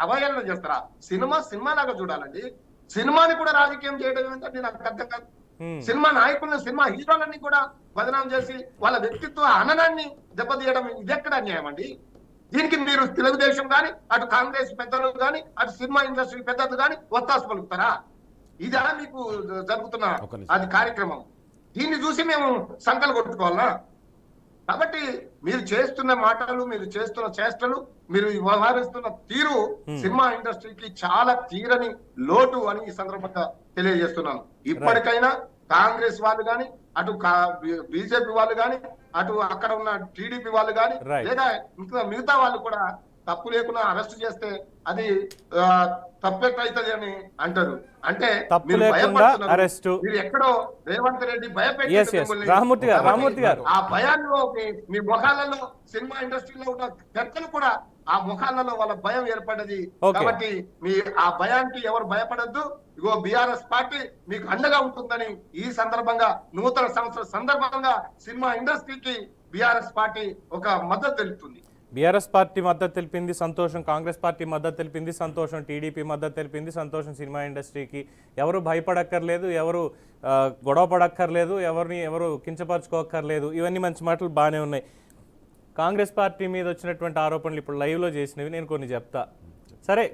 అవహేళన చేస్తారా? సినిమా లాగా చూడాలండి. సినిమాని కూడా రాజకీయం చేయడం ఏంటంటే నాకు అర్థం కాదు. సినిమా నాయకులను, సినిమా హీరోలన్నీ కూడా బదనాం చేసి వాళ్ళ వ్యక్తిత్వ హననాన్ని దెబ్బతీయడం ఇదెక్కడ అన్యాయం అండి? దీనికి మీరు తెలుగుదేశం కానీ, అటు కాంగ్రెస్ పెద్దలు కానీ, అటు సినిమా ఇండస్ట్రీ పెద్దలు కానీ ఒత్తాసు పలుకుతారా? ఇదా మీకు జరుగుతున్న అది కార్యక్రమం? దీన్ని చూసి మేము సంకలు కొట్టుకోవాలా? కాబట్టి మీరు చేస్తున్న మాటలు, మీరు చేస్తున్న చేష్టలు, మీరు వ్యవహరిస్తున్న తీరు సినిమా ఇండస్ట్రీకి చాలా తీరని లోటు అని ఈ సందర్భంగా తెలియజేస్తున్నాను. ఇప్పటికైనా కాంగ్రెస్ వాళ్ళు కానీ, అటు బీజేపీ వాళ్ళు కానీ, అటు అక్కడ ఉన్న టీడీపీ వాళ్ళు కానీ, లేదా ఇంకా మిగతా వాళ్ళు కూడా తప్పు లేకుండా అరెస్ట్ చేస్తే అది తప్పెట్టయితది అని అంటారు. అంటే తప్పు లేకుండా అరెస్ట్, మీరు ఎక్కడో రేవంత్ రెడ్డి భయపెట్టి రామూర్తి గారు ఆ భయాల్లో మీ ముఖాలలో సినిమా ఇండస్ట్రీలో ఉన్న పెద్దలు కూడా ఆ ముఖాలలో వాళ్ళ భయం ఏర్పడ్డది. కాబట్టి మీ ఆ భయానికి ఎవరు భయపడద్దు. ఇగో బీఆర్ఎస్ పార్టీ మీకు అండగా ఉంటుందని ఈ సందర్భంగా, నూతన సంవత్సరం సందర్భంగా సినిమా ఇండస్ట్రీకి బీఆర్ఎస్ పార్టీ ఒక మద్దతు తెలుపుతుంది. బీఆర్ఎస్ పార్టీ మద్దతు తెలిపింది సంతోషం, కాంగ్రెస్ పార్టీ మద్దతు తెలిపింది సంతోషం, టీడీపీ మద్దతు తెలిపింది సంతోషం. సినిమా ఇండస్ట్రీకి ఎవరు భయపడక్కర్లేదు, ఎవరు గొడవ పడక్కర్లేదు, ఎవరు కించపరచుకోక్కర్లేదు. ఇవన్నీ మంచి మాటలు బాగానే ఉన్నాయి. కాంగ్రెస్ పార్టీ మీద వచ్చినటువంటి ఆరోపణలు ఇప్పుడు లైవ్లో చేసినవి నేను కొన్ని చెప్తా. సరే,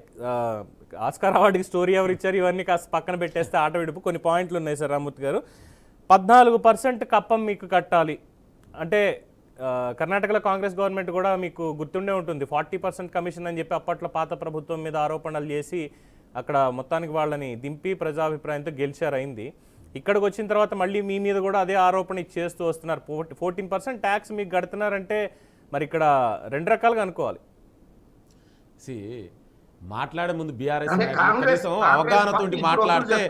ఆస్కార్ అవార్డుకి స్టోరీ ఎవరు ఇచ్చారు ఇవన్నీ కాస్త పక్కన పెట్టేస్తే ఆట విడుపు కొన్ని పాయింట్లు ఉన్నాయి సార్. రామ్మూర్తి గారు 14% కప్పం మీకు కట్టాలి అంటే కర్ణాటకలో కాంగ్రెస్ గవర్నమెంట్ కూడా మీకు గుర్తుండే ఉంటుంది. 40% కమిషన్ అని చెప్పి అప్పట్లో పాత ప్రభుత్వం మీద ఆరోపణలు చేసి అక్కడ మొత్తానికి వాళ్ళని దింపి ప్రజాభిప్రాయంతో గెలిచారు అయింది. ఇక్కడికి వచ్చిన తర్వాత మళ్ళీ మీ మీద కూడా అదే ఆరోపణ చేస్తూ వస్తున్నారు. 14% ట్యాక్స్ మీకు కడుతున్నారంటే మరి ఇక్కడ రెండు రకాలుగా అనుకోవాలి. మాట్లాడే ముందు బీఆర్ఎస్ కనీసం అవగాహనతోటి మాట్లాడితే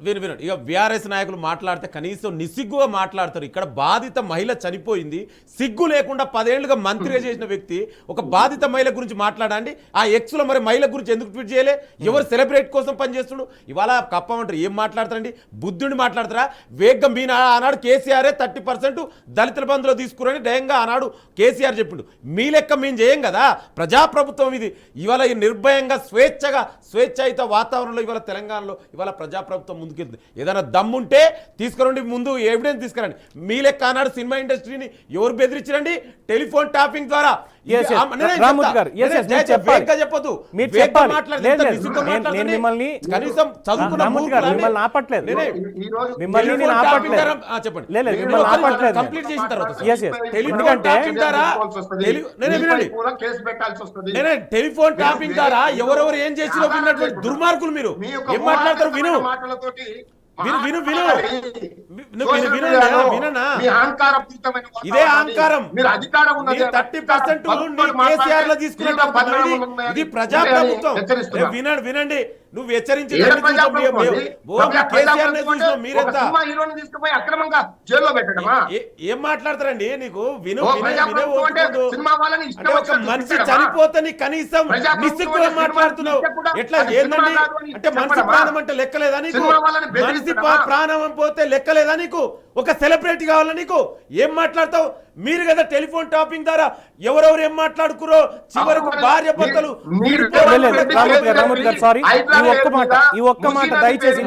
విను ఇక బీఆర్ఎస్ నాయకులు మాట్లాడితే కనీసం నిస్సిగ్గుగా మాట్లాడతారు. ఇక్కడ బాధిత మహిళ చనిపోయింది, సిగ్గు లేకుండా 10 ఏళ్లుగా మంత్రిగా చేసిన వ్యక్తి ఒక బాధిత మహిళ గురించి మాట్లాడండి. ఆ ఎక్స్లో మరి మహిళ గురించి ఎందుకు ట్వీట్ చేయలే? ఎవరు సెలబ్రేట్ కోసం పనిచేస్తుడు? ఇవాళ కప్పమంటారు ఏం మాట్లాడతారండి? బుద్ధుడిని మాట్లాడతారా? వేగం మీ ఆనాడు కేసీఆరే 30% దళితుల బంధులో తీసుకురని దయంగా ఆనాడు కేసీఆర్ చెప్పిండు. మీ లెక్క మేము చేయం కదా, ప్రజాప్రభుత్వం ఇది. ఇవాళ ఈ నిర్భయంగా స్వేచ్ఛాయుత వాతావరణంలో ఇవాళ తెలంగాణలో ఇవాళ ప్రజాప్రభుత్వం ముందుకెళ్తుంది. ఏదైనా దమ్ముంటే తీసుకురండి, ముందు ఎవిడెన్స్ తీసుకురండి. మీ లెక్క అన్నాడు సినిమా ఇండస్ట్రీని ఎవరు బెదిరించరండి? టెలిఫోన్ టాపింగ్ ద్వారా. టెలిఫోన్ టాపింగ్ ద్వారా ఎవరెవరు ఏం చేసినో విన్నటువంటి దుర్మార్గులు మీరు ఏం మాట్లాడతారు? ఇదే అహంకారం. 30% కేసీఆర్ లో తీసుకున్నట్టు ఇది ప్రజాప్రభుత్వం. వినండి, నువ్వు హెచ్చరించి ఏం మాట్లాడతారండి? నీకు ఒక మనిషి చనిపోతని కనీసం నిస్సిగ్గుగా మాట్లాడుతున్నావు. ఎట్లా ఏందండి? అంటే మనిషి ప్రాణం అంటే లెక్కలేదా నీకు? మనిషి ప్రాణం పోతే లెక్కలేదా నీకు? ఒక సెలబ్రిటీ కావాలా నీకు? ఏం మాట్లాడతావు? మీరు కదా టెలిఫోన్ టాపింగ్ ద్వారా ఎవరెవరు ఏం మాట్లాడుకురో చివరకు భార్య భర్తలు. ఈ ఒక్క మాట దయచేసి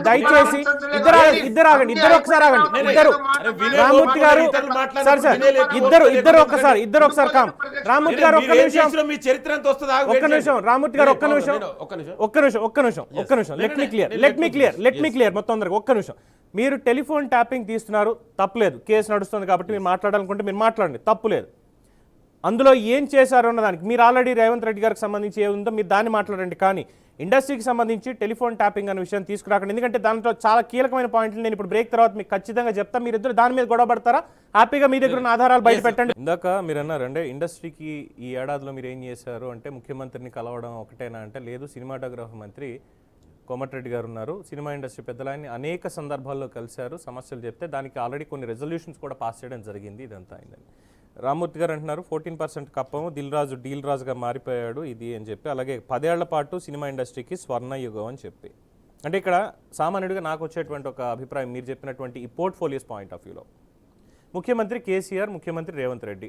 దయచేసి ఇద్దరు ఆగండి, ఇద్దరు ఒకసారి ఆగండి. రామ్మూర్తి గారు సార్ ఇద్దరు ఒకసారి కామ్. రామ్మూర్తి గారు ఒక్క నిమిషం, మీ చరిత్ర ఎంత వస్తుంది? ఒక్క నిమిషం రామ్మూర్తి గారు ఒక్క నిమిషం లెట్ మీ క్లియర్ మొత్తం అందరికి ఒక్క నిమిషం. మీరు టెలిఫోన్ ట్యాపింగ్ తీస్తున్నారు, తప్పులేదు. కేసు నడుస్తుంది కాబట్టి మీరు మాట్లాడాలనుకుంటే మీరు మాట్లాడండి, తప్పులేదు. అందులో ఏం చేశారు అన్నదానికి మీరు ఆల్రెడీ రేవంత్ రెడ్డి గారికి సంబంధించి ఏముందో మీరు దాన్ని మాట్లాడండి. కానీ ఇండస్ట్రీకి సంబంధించి టెలిఫోన్ ట్యాపింగ్ అనే విషయం తీసుకురాకండి. ఎందుకంటే దాంట్లో చాలా కీలకమైన పాయింట్లు నేను ఇప్పుడు బ్రేక్ తర్వాత మీకు ఖచ్చితంగా చెప్తా. మీరు ఇద్దరు దాని మీద గొడవ పడతారా? హ్యాపీగా మీ దగ్గర ఉన్న ఆధారాలు బయట పెట్టండి. ఇందాక మీరు అన్నారంటే ఇండస్ట్రీకి ఈ ఏడాదిలో మీరు ఏం చేశారు అంటే ముఖ్యమంత్రిని కలవడం ఒకటేనా అంటే లేదు. సినిమాటోగ్రఫీ మంత్రి కోమటిరెడ్డి గారు ఉన్నారు, సినిమా ఇండస్ట్రీ పెద్దలాన్ని అనేక సందర్భాల్లో కలిశారు, సమస్యలు చెప్తే దానికి ఆల్రెడీ కొన్ని రెజల్యూషన్స్ కూడా పాస్ చేయడం జరిగింది. ఇదంతా అయిందని రామ్మూర్తి గారు అంటున్నారు. 14% కప్పము, డీల్ రాజుగా మారిపోయాడు ఇది అని చెప్పి, అలాగే 10 ఏళ్ల పాటు సినిమా ఇండస్ట్రీకి స్వర్ణయుగం అని చెప్పి. అంటే ఇక్కడ సామాన్యుడిగా నాకు వచ్చేటువంటి ఒక అభిప్రాయం మీరు చెప్పినటువంటి ఈ పోర్ట్ఫోలియోస్ పాయింట్ ఆఫ్ వ్యూలో ముఖ్యమంత్రి కేసీఆర్, ముఖ్యమంత్రి రేవంత్ రెడ్డి,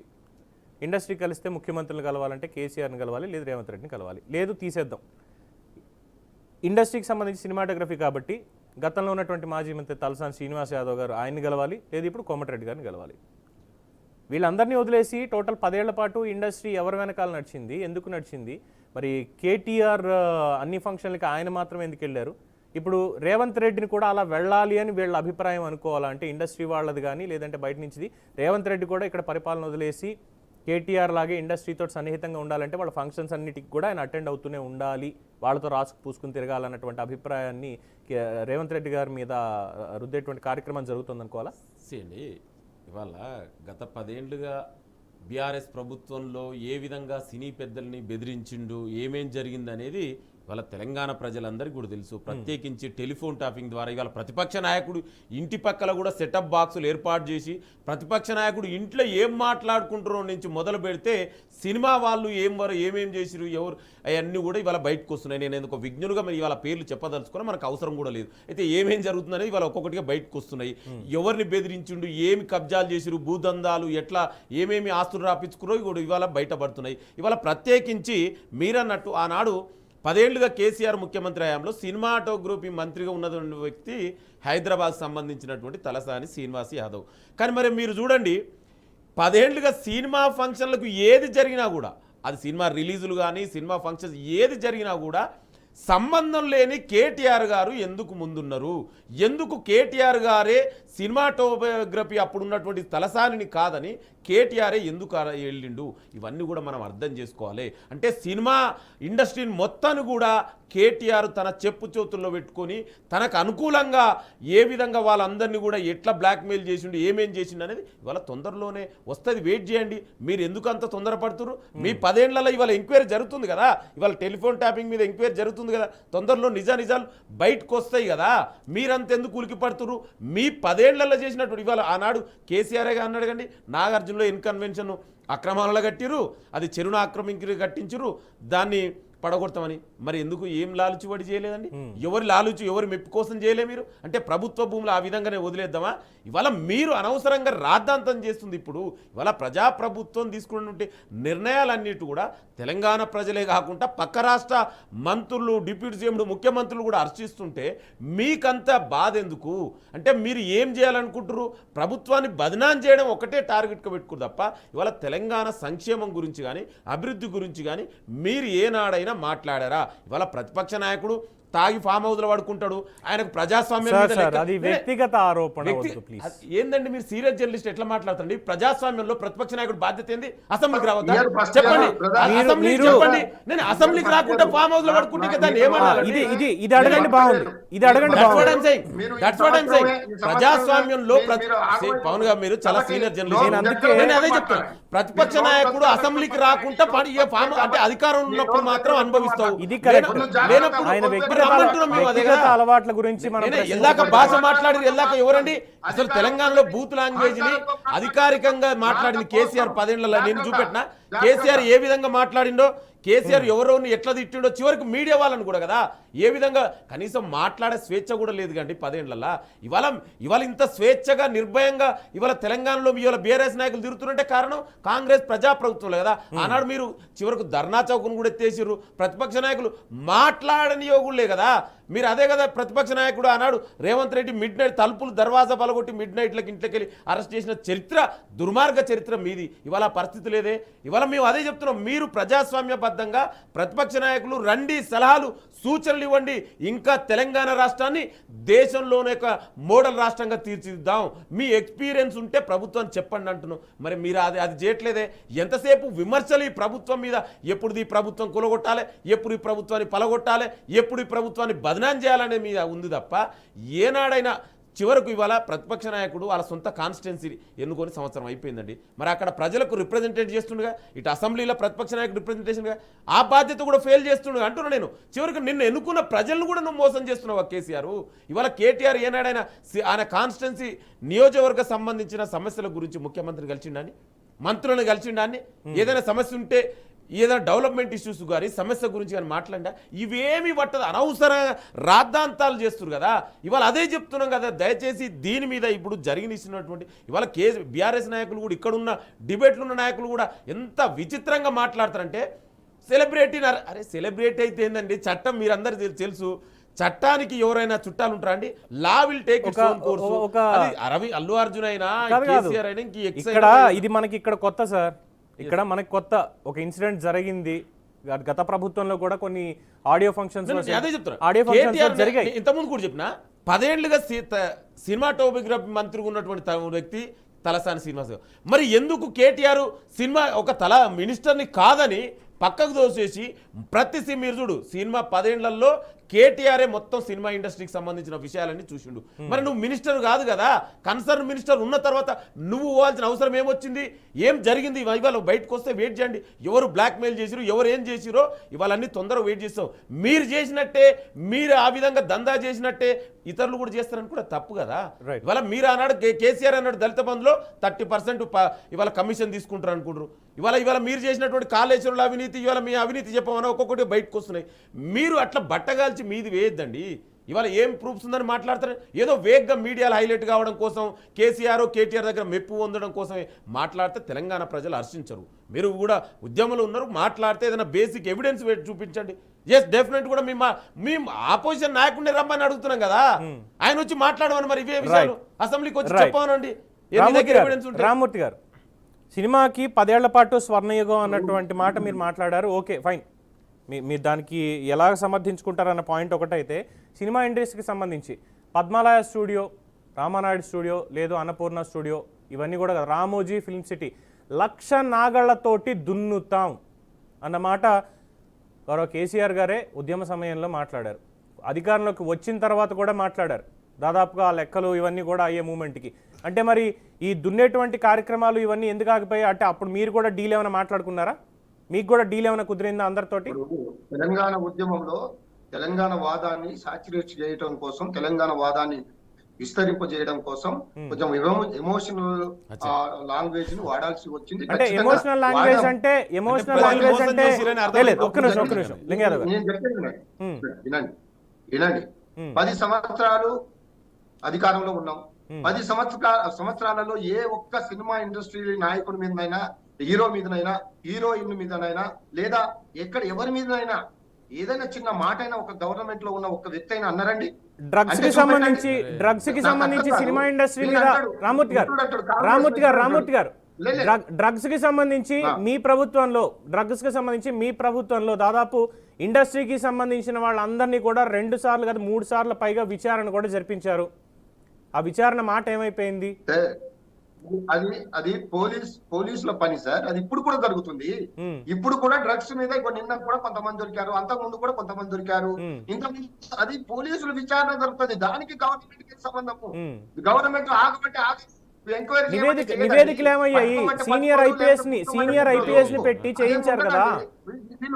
ఇండస్ట్రీ కలిస్తే ముఖ్యమంత్రులు కలవాలంటే కేసీఆర్ని కలవాలి, లేదు రేవంత్ రెడ్డిని కలవాలి, లేదు తీసేద్దాం. ఇండస్ట్రీకి సంబంధించి సినిమాటోగ్రఫీ కాబట్టి గతంలో ఉన్నటువంటి మాజీ మంత్రి తలసాని శ్రీనివాస్ యాదవ్ గారు ఆయన్ని కలవాలి, లేదు ఇప్పుడు కోమటిరెడ్డి గారిని కలవాలి. వీళ్ళందరినీ వదిలేసి టోటల్ 10 ఏళ్ల పాటు ఇండస్ట్రీ ఎవరి వెనకాల నడిచింది, ఎందుకు నడిచింది? మరి కేటీఆర్ అన్ని ఫంక్షన్లకి ఆయన మాత్రమే ఎందుకు వెళ్ళారు? ఇప్పుడు రేవంత్ రెడ్డిని కూడా అలా వెళ్ళాలి అని వీళ్ళ అభిప్రాయం అనుకోవాలంటే ఇండస్ట్రీ వాళ్ళది కానీ లేదంటే బయట నుంచి రేవంత్ రెడ్డి కూడా ఇక్కడ పరిపాలన వదిలేసి కేటీఆర్ లాగే ఇండస్ట్రీతో సన్నిహితంగా ఉండాలంటే వాళ్ళ ఫంక్షన్స్ అన్నిటికి కూడా ఆయన అటెండ్ అవుతూనే ఉండాలి, వాళ్ళతో రాసుకు పూసుకుని తిరగాలన్నటువంటి అభిప్రాయాన్ని రేవంత్ రెడ్డి గారి మీద రుద్దేటువంటి కార్యక్రమం జరుగుతుంది అనుకోవాలా? అండి ఇవాళ గత 10 ఏళ్లుగా బీఆర్ఎస్ ప్రభుత్వంలో ఏ విధంగా సినీ పెద్దల్ని బెదిరించిండు, ఏమేం జరిగిందనేది ఇవాళ తెలంగాణ ప్రజలందరికీ కూడా తెలుసు. ప్రత్యేకించి టెలిఫోన్ టాపింగ్ ద్వారా ఇవాళ ప్రతిపక్ష నాయకుడు ఇంటి పక్కల కూడా సెటప్ బాక్సులు ఏర్పాటు చేసి ప్రతిపక్ష నాయకుడు ఇంట్లో ఏం మాట్లాడుకుంటారో నుంచి మొదలు పెడితే సినిమా వాళ్ళు ఏమేం చేసిరు ఎవరు అవన్నీ కూడా ఇవాళ బయటకు వస్తున్నాయి. నేను ఎందుకు విజ్ఞులుగా ఇవాళ పేర్లు చెప్పదలుచుకున్నా మనకు అవసరం కూడా లేదు. అయితే ఏమేం జరుగుతుందనేది ఇవాళ ఒక్కొక్కటిగా బయటకు వస్తున్నాయి. ఎవరిని బెదిరించిండు, ఏమి కబ్జాలు చేసిరు, భూదందాలు ఎట్లా ఏమేమి ఆస్తులు రాపించుకురో కూడా ఇవాళ బయటపడుతున్నాయి. ఇవాళ ప్రత్యేకించి మీరన్నట్టు ఆనాడు 10 ఏళ్లుగా కేసీఆర్ ముఖ్యమంత్రి హయాంలో సినిమాటోగ్రఫీ మంత్రిగా ఉన్నటువంటి వ్యక్తి హైదరాబాద్ సంబంధించినటువంటి తలసాని శ్రీనివాస్ యాదవ్. కానీ మరి మీరు చూడండి, 10 ఏళ్లుగా సినిమా ఫంక్షన్లకు ఏది జరిగినా కూడా, అది సినిమా రిలీజులు కానీ సినిమా ఫంక్షన్స్ ఏది జరిగినా కూడా సంబంధం లేని కేటీఆర్ గారు ఎందుకు ముందున్నారు? ఎందుకు కేటీఆర్ గారే సినిమాటోగ్రఫీ అప్పుడున్నటువంటి తలసానిని కాదని కేటీఆర్ఏ ఎందుకు వెళ్ళిండు? ఇవన్నీ కూడా మనం అర్థం చేసుకోవాలి. అంటే సినిమా ఇండస్ట్రీని మొత్తాన్ని కూడా కేటీఆర్ తన చెప్పు చేతుల్లో పెట్టుకొని తనకు అనుకూలంగా ఏ విధంగా వాళ్ళందరినీ కూడా ఎట్లా బ్లాక్మెయిల్ చేసిండు, ఏమేం చేసిండు అనేది ఇవాళ తొందరలోనే వస్తుంది. వెయిట్ చేయండి. మీరు ఎందుకు అంత తొందరపడుతున్నారు? మీ 10 ఏళ్లలో ఇవాళ ఎంక్వైరీ జరుగుతుంది కదా, ఇవాళ టెలిఫోన్ ట్యాపింగ్ మీద ఎంక్వైరీ జరుగుతుంది కదా, తొందరలో నిజాలు బయటకు వస్తాయి కదా. మీరంతెందుకు ఉలికి పడుతున్నారు? మీ 10 ఏళ్లలో చేసినటువంటి ఇవాళ ఆనాడు కేసీఆర్గా అన్నాడు కండి, నాగార్జునలో ఇన్కన్వెన్షన్ అక్రమాలలో కట్టిరు, అది చెరువును ఆక్రమించి కట్టించరు, దాన్ని పడగొడతామని. మరి ఎందుకు ఏం లాలుచిబడి చేయలేదండి? ఎవరి లాలుచి ఎవరి మెప్పు కోసం చేయలే మీరు? అంటే ప్రభుత్వ భూములు ఆ విధంగానే వదిలేద్దామా? ఇవాళ మీరు అనవసరంగా రాద్ధాంతం చేస్తుంది. ఇప్పుడు ఇవాళ ప్రజాప్రభుత్వం తీసుకున్నటువంటి నిర్ణయాలన్నిటి కూడా తెలంగాణ ప్రజలే కాకుండా పక్క రాష్ట్ర మంత్రులు, డిప్యూటీ సీఎంలు, ముఖ్యమంత్రులు కూడా హర్షిస్తుంటే మీకంత బాధ ఎందుకు? అంటే మీరు ఏం చేయాలనుకుంటారు? ప్రభుత్వాన్ని బదనాం చేయడం ఒకటే టార్గెట్గా పెట్టుకురు తప్ప ఇవాళ తెలంగాణ సంక్షేమం గురించి కానీ అభివృద్ధి గురించి కానీ మీరు ఏనాడైనా మాట్లాడారా? ఇవాళ ప్రతిపక్ష నాయకుడు తాగి ఫామ్ హౌస్ లో పడుకుంటాడు, ఆయనకు ప్రజాస్వామ్యం వ్యక్తిగత ఆరోపణ. ఏందండి మీరు సీరియస్ జర్నలిస్ట్ ఎట్లా మాట్లాడుతండి? ప్రజాస్వామ్యంలో ప్రతిపక్ష నాయకుడు బాధ్యత ఏంది? అసెంబ్లీకి రావద్దా? చెప్పండి. అసెంబ్లీకి చెప్పండి. నేను అసెంబ్లీకి రాకుండా ఫామ్ హౌస్ లో పడుకుంటే దాన్ని ఏమనాలి? ఇది అడగండి బాగుంది. ఇది అడగండి బాగుంది. ప్రజాస్వామ్యంలో పవన్ గారు మీరు చాలా సీనియర్ జర్నలిస్ట్, నేను అదే చెప్తాను. ప్రతిపక్ష నాయకుడు అసెంబ్లీకి రాకుండా అంటే అధికారం ఉన్నప్పుడు మాత్రం అనుభవిస్తావు, లేనప్పుడు అలవాట్ల గురించి ఎల్లాక భాష మాట్లాడి ఎల్లాక ఎవరండి? అసలు తెలంగాణలో బూత్ లాంగ్వేజ్ ని అధికారికంగా మాట్లాడింది కేసీఆర్ 10 ఏళ్లలో. నేను చూపెట్టినా కేసీఆర్ ఏ విధంగా మాట్లాడిండో, కేసీఆర్ ఎవరోని ఎట్లా తిట్టిండో, చివరికి మీడియా వాళ్ళని కూడా కదా ఏ విధంగా కనీసం మాట్లాడే స్వేచ్ఛ కూడా లేదు కండి 10 ఏళ్లలో. ఇవాళ ఇంత స్వేచ్ఛగా నిర్భయంగా ఇవాళ తెలంగాణలో ఇవాళ బీఆర్ఎస్ నాయకులు తిరుగుతుంటే కారణం కాంగ్రెస్ ప్రజాప్రభుత్వంలో కదా. ఆనాడు మీరు చివరకు ధర్నా చౌకను కూడా ఎత్తేసిర్రు. ప్రతిపక్ష నాయకులు మాట్లాడనియోగులే కదా మీరు. అదే కదా ప్రతిపక్ష నాయకుడు ఆనాడు రేవంత్ రెడ్డి మిడ్ నైట్ తలుపులు దర్వాజా పలగొట్టి మిడ్ నైట్లకి ఇంట్లోకి వెళ్ళి అరెస్ట్ చేసిన చరిత్ర, దుర్మార్గ చరిత్ర మీది. ఇవాళ పరిస్థితి లేదే. ఇవాళ మేము అదే చెప్తున్నాం, మీరు ప్రజాస్వామ్యబద్ధంగా ప్రతిపక్ష నాయకులు రండి, సలహాలు సూచనలు ఇవ్వండి, ఇంకా తెలంగాణ రాష్ట్రాన్ని దేశంలోనే ఒక మోడల్ రాష్ట్రంగా తీర్చిదిద్దాం, మీ ఎక్స్పీరియన్స్ ఉంటే ప్రభుత్వాన్ని చెప్పండి అంటున్నాం. మరి మీరు అది చేయట్లేదే. ఎంతసేపు విమర్శలు ఈ ప్రభుత్వం మీద, ఎప్పుడు ఈ ప్రభుత్వం కూలగొట్టాలి, ఎప్పుడు ఈ ప్రభుత్వాన్ని పలగొట్టాలి, ఎప్పుడు ఈ ప్రభుత్వాన్ని బదనాం చేయాలనే మీద ఉంది తప్ప ఏనాడైనా చివరకు ఇవాళ ప్రతిపక్ష నాయకుడు వాళ్ళ సొంత కాన్స్టిట్యున్సీ ఎన్నుకొని సంవత్సరం అయిపోయిందండి. మరి అక్కడ ప్రజలకు రిప్రజెంటేట్ చేస్తుండగా, ఇటు అసెంబ్లీలో ప్రతిపక్ష నాయకుడు రిప్రజెంటేషన్గా ఆ బాధ్యత కూడా ఫెయిల్ చేస్తుండగా అంటున్నా నేను. చివరికి నిన్ను ఎన్నుకున్న ప్రజలను కూడా నువ్వు మోసం చేస్తున్నావు కేసీఆర్. ఇవాళ కేటీఆర్ ఏనాడైనా ఆయన కాన్స్టిట్యున్సీ నియోజకవర్గ సంబంధించిన సమస్యల గురించి ముఖ్యమంత్రిని కలిసిండాన్ని, మంత్రులను కలిసిండాన్ని, ఏదైనా సమస్య ఉంటే ఏదైనా డెవలప్మెంట్ ఇష్యూస్ కానీ సమస్య గురించి కానీ మాట్లాడా ఇవేమీ పట్టదు. అనవసర రాద్ధాంతాలు చేస్తున్నారు కదా. ఇవాళ అదే చెప్తున్నాం కదా, దయచేసి దీని మీద ఇప్పుడు జరిగినటువంటి ఇవాళ బీఆర్ఎస్ నాయకులు కూడా, ఇక్కడున్న డిబేట్లు ఉన్న నాయకులు కూడా ఎంత విచిత్రంగా మాట్లాడతారంటే సెలబ్రిటీ. అరే సెలబ్రిటీ అయితే ఏందండి, చట్టం మీరందరూ తెలుసు, చట్టానికి ఎవరైనా చుట్టాలు ఉంటారా అండి? Law will take its own course. Ravi Allu Arjun అయినా కేసీఆర్ అయినా ఇది మనకి ఇక్కడ కొత్త సార్. ఇక్కడ మనకి కొత్త ఒక ఇన్సిడెంట్ జరిగింది. గత ప్రభుత్వంలో కూడా కొన్ని ఆడియో ఫంక్షన్స్ జరిగాయి. ఇంతకుముందు కూడా చెప్పిన 10 ఏళ్లుగా సినిమాటోగ్రఫీ మంత్రిగా ఉన్నటువంటి వ్యక్తి తలసాని శ్రీనివాస్. మరి ఎందుకు కేటీఆర్ సినిమా ఒక మినిస్టర్ని కాదని పక్కకు దోసేసి మీరు చూడు సినిమా 10 ఏళ్లలో కేటీఆర్ఏ మొత్తం సినిమా ఇండస్ట్రీకి సంబంధించిన విషయాలన్నీ చూసిండు. మరి నువ్వు మినిస్టర్ కాదు కదా, కన్సర్న్ మినిస్టర్ ఉన్న తర్వాత నువ్వు పోవాల్సిన అవసరం ఏమొచ్చింది? ఏం జరిగింది? ఇవాళ బయటకు వస్తే వెయిట్ చేయండి. ఎవరు బ్లాక్మెయిల్ చేసిరు, ఎవరు ఏం చేసిరో ఇవాళన్నీ తొందరగా వెయిట్ చేస్తాం. మీరు చేసినట్టే, మీరు ఆ విధంగా దందా చేసినట్టే ఇతరులు కూడా చేస్తారని కూడా తప్పు కదా. ఇవాళ మీరు అన్నాడు కేసీఆర్ అన్నాడు దళిత బంధులో 30% ఇవాళ కమిషన్ తీసుకుంటారు అనుకుంటారు. ఇవాళ మీరు చేసినటువంటి కాళేశ్వరుల అవినీతి, ఇవాళ మీ అవినీతి చెప్పమని ఒక్కొక్కటి బయటకు వస్తున్నాయి. మీరు అట్లా బట్టగాల్చి మీది వేయద్దండి. ఇవాళ ఏం ప్రూఫ్స్ ఉందని మాట్లాడతారు? ఏదో వేగ్గా మీడియాలో హైలైట్ కావడం కోసం కేసీఆర్ కేటీఆర్ దగ్గర మెప్పు పొందడం కోసమే మాట్లాడితే తెలంగాణ ప్రజలు హర్షించరు. మీరు కూడా ఉద్యమంలో ఉన్నారు, మాట్లాడితే ఏదైనా బేసిక్ ఎవిడెన్స్ చూపించండి. ఎస్ డెఫినెట్ కూడా మేము ఆపోజిషన్ నాయకుడిని రమ్మని అడుగుతున్నాం కదా, ఆయన వచ్చి మాట్లాడమని. మరి ఇవే విషయాలు అసెంబ్లీకి వచ్చి చెప్పానండి. రామ్మూర్తి గారు, సినిమాకి 10 ఏళ్ల పాటు స్వర్ణయుగం అన్నటువంటి మాట మీరు మాట్లాడారు. ఓకే ఫైన్, మీరు దానికి ఎలా సమర్థించుకుంటారన్న పాయింట్ ఒకటైతే, సినిమా ఇండస్ట్రీకి సంబంధించి పద్మాలయ స్టూడియో, రామానాయుడు స్టూడియో, లేదు అన్నపూర్ణ స్టూడియో, ఇవన్నీ కూడా రామోజీ ఫిల్మ్ సిటీ 1,00,000 నాగళ్లతోటి దున్నుతాం అన్నమాట గౌరవ కేసీఆర్ గారే ఉద్యమ సమయంలో మాట్లాడారు. అధికారంలోకి వచ్చిన తర్వాత కూడా మాట్లాడారు. దాదాపుగా ఆ లెక్కలు ఇవన్నీ కూడా అయ్యే మూమెంట్కి. అంటే మరి ఈ దున్నేటువంటి కార్యక్రమాలు ఇవన్నీ ఎందుకు ఆగిపోయాయి? అంటే అప్పుడు మీరు కూడా డీల్ ఏమైనా మాట్లాడుకున్నారా? మీకు కూడా డీల్ ఏమైనా కుదిరిందా అందరితోటి? తెలంగాణ ఉద్యమంలో తెలంగాణ వాదాన్ని సాచురేట్ చేయడం కోసం, తెలంగాణ వాదాన్ని విస్తరింపజేయడం కోసం కొంచెం ఎమోషనల్ లాంగ్వేజ్ ని వాడాల్సి వచ్చింది. అంటే ఎమోషనల్ లాంగ్వేజ్ అంటే ఒక్క నిమిషం లింగయాదవ్ నేను చెప్పేది వినండి. 10 సంవత్సరాలు అధికారంలో ఉన్నాం. 10 సంవత్సరాలలో ఏ ఒక్క సినిమా ఇండస్ట్రీ నాయకుడి మీదనైనా, హీరో మీదనైనా, హీరోయిన్ మీదనైనా, లేదా ఎవరి మీదనైనా ఏదైనా చిన్న మాట అయినా ఒక గవర్నమెంట్ లో ఉన్న ఒక వ్యక్తి అయినా అన్నారండి? డ్రగ్స్ కి సంబంధించి సినిమా ఇండస్ట్రీ మీద రామ్మూర్తి గారు డ్రగ్స్ కి సంబంధించి మీ ప్రభుత్వంలో దాదాపు ఇండస్ట్రీకి సంబంధించిన వాళ్ళందరినీ కూడా 2 సార్లు కాదు 3 సార్లు పైగా విచారణ కూడా జరిపించారు. ఆ విచారణ మాట ఏమైపోయింది? అది పోలీసుల పని సార్. అది ఇప్పుడు కూడా జరుగుతుంది. ఇప్పుడు కూడా డ్రగ్స్ మీద నిన్న కూడా కొంతమంది దొరికారు, అంతకు ముందు కూడా కొంతమంది దొరికారు. ఇంతకుముందు అది పోలీసుల విచారణ జరుగుతుంది. దానికి గవర్నమెంట్ కి సంబంధము. గవర్నమెంట్ ఆగబట్టి నివేదికలు ఏమయ్యాయి? సీనియర్ ఐపీఎస్ ని పెట్టి చేయించారు కదా.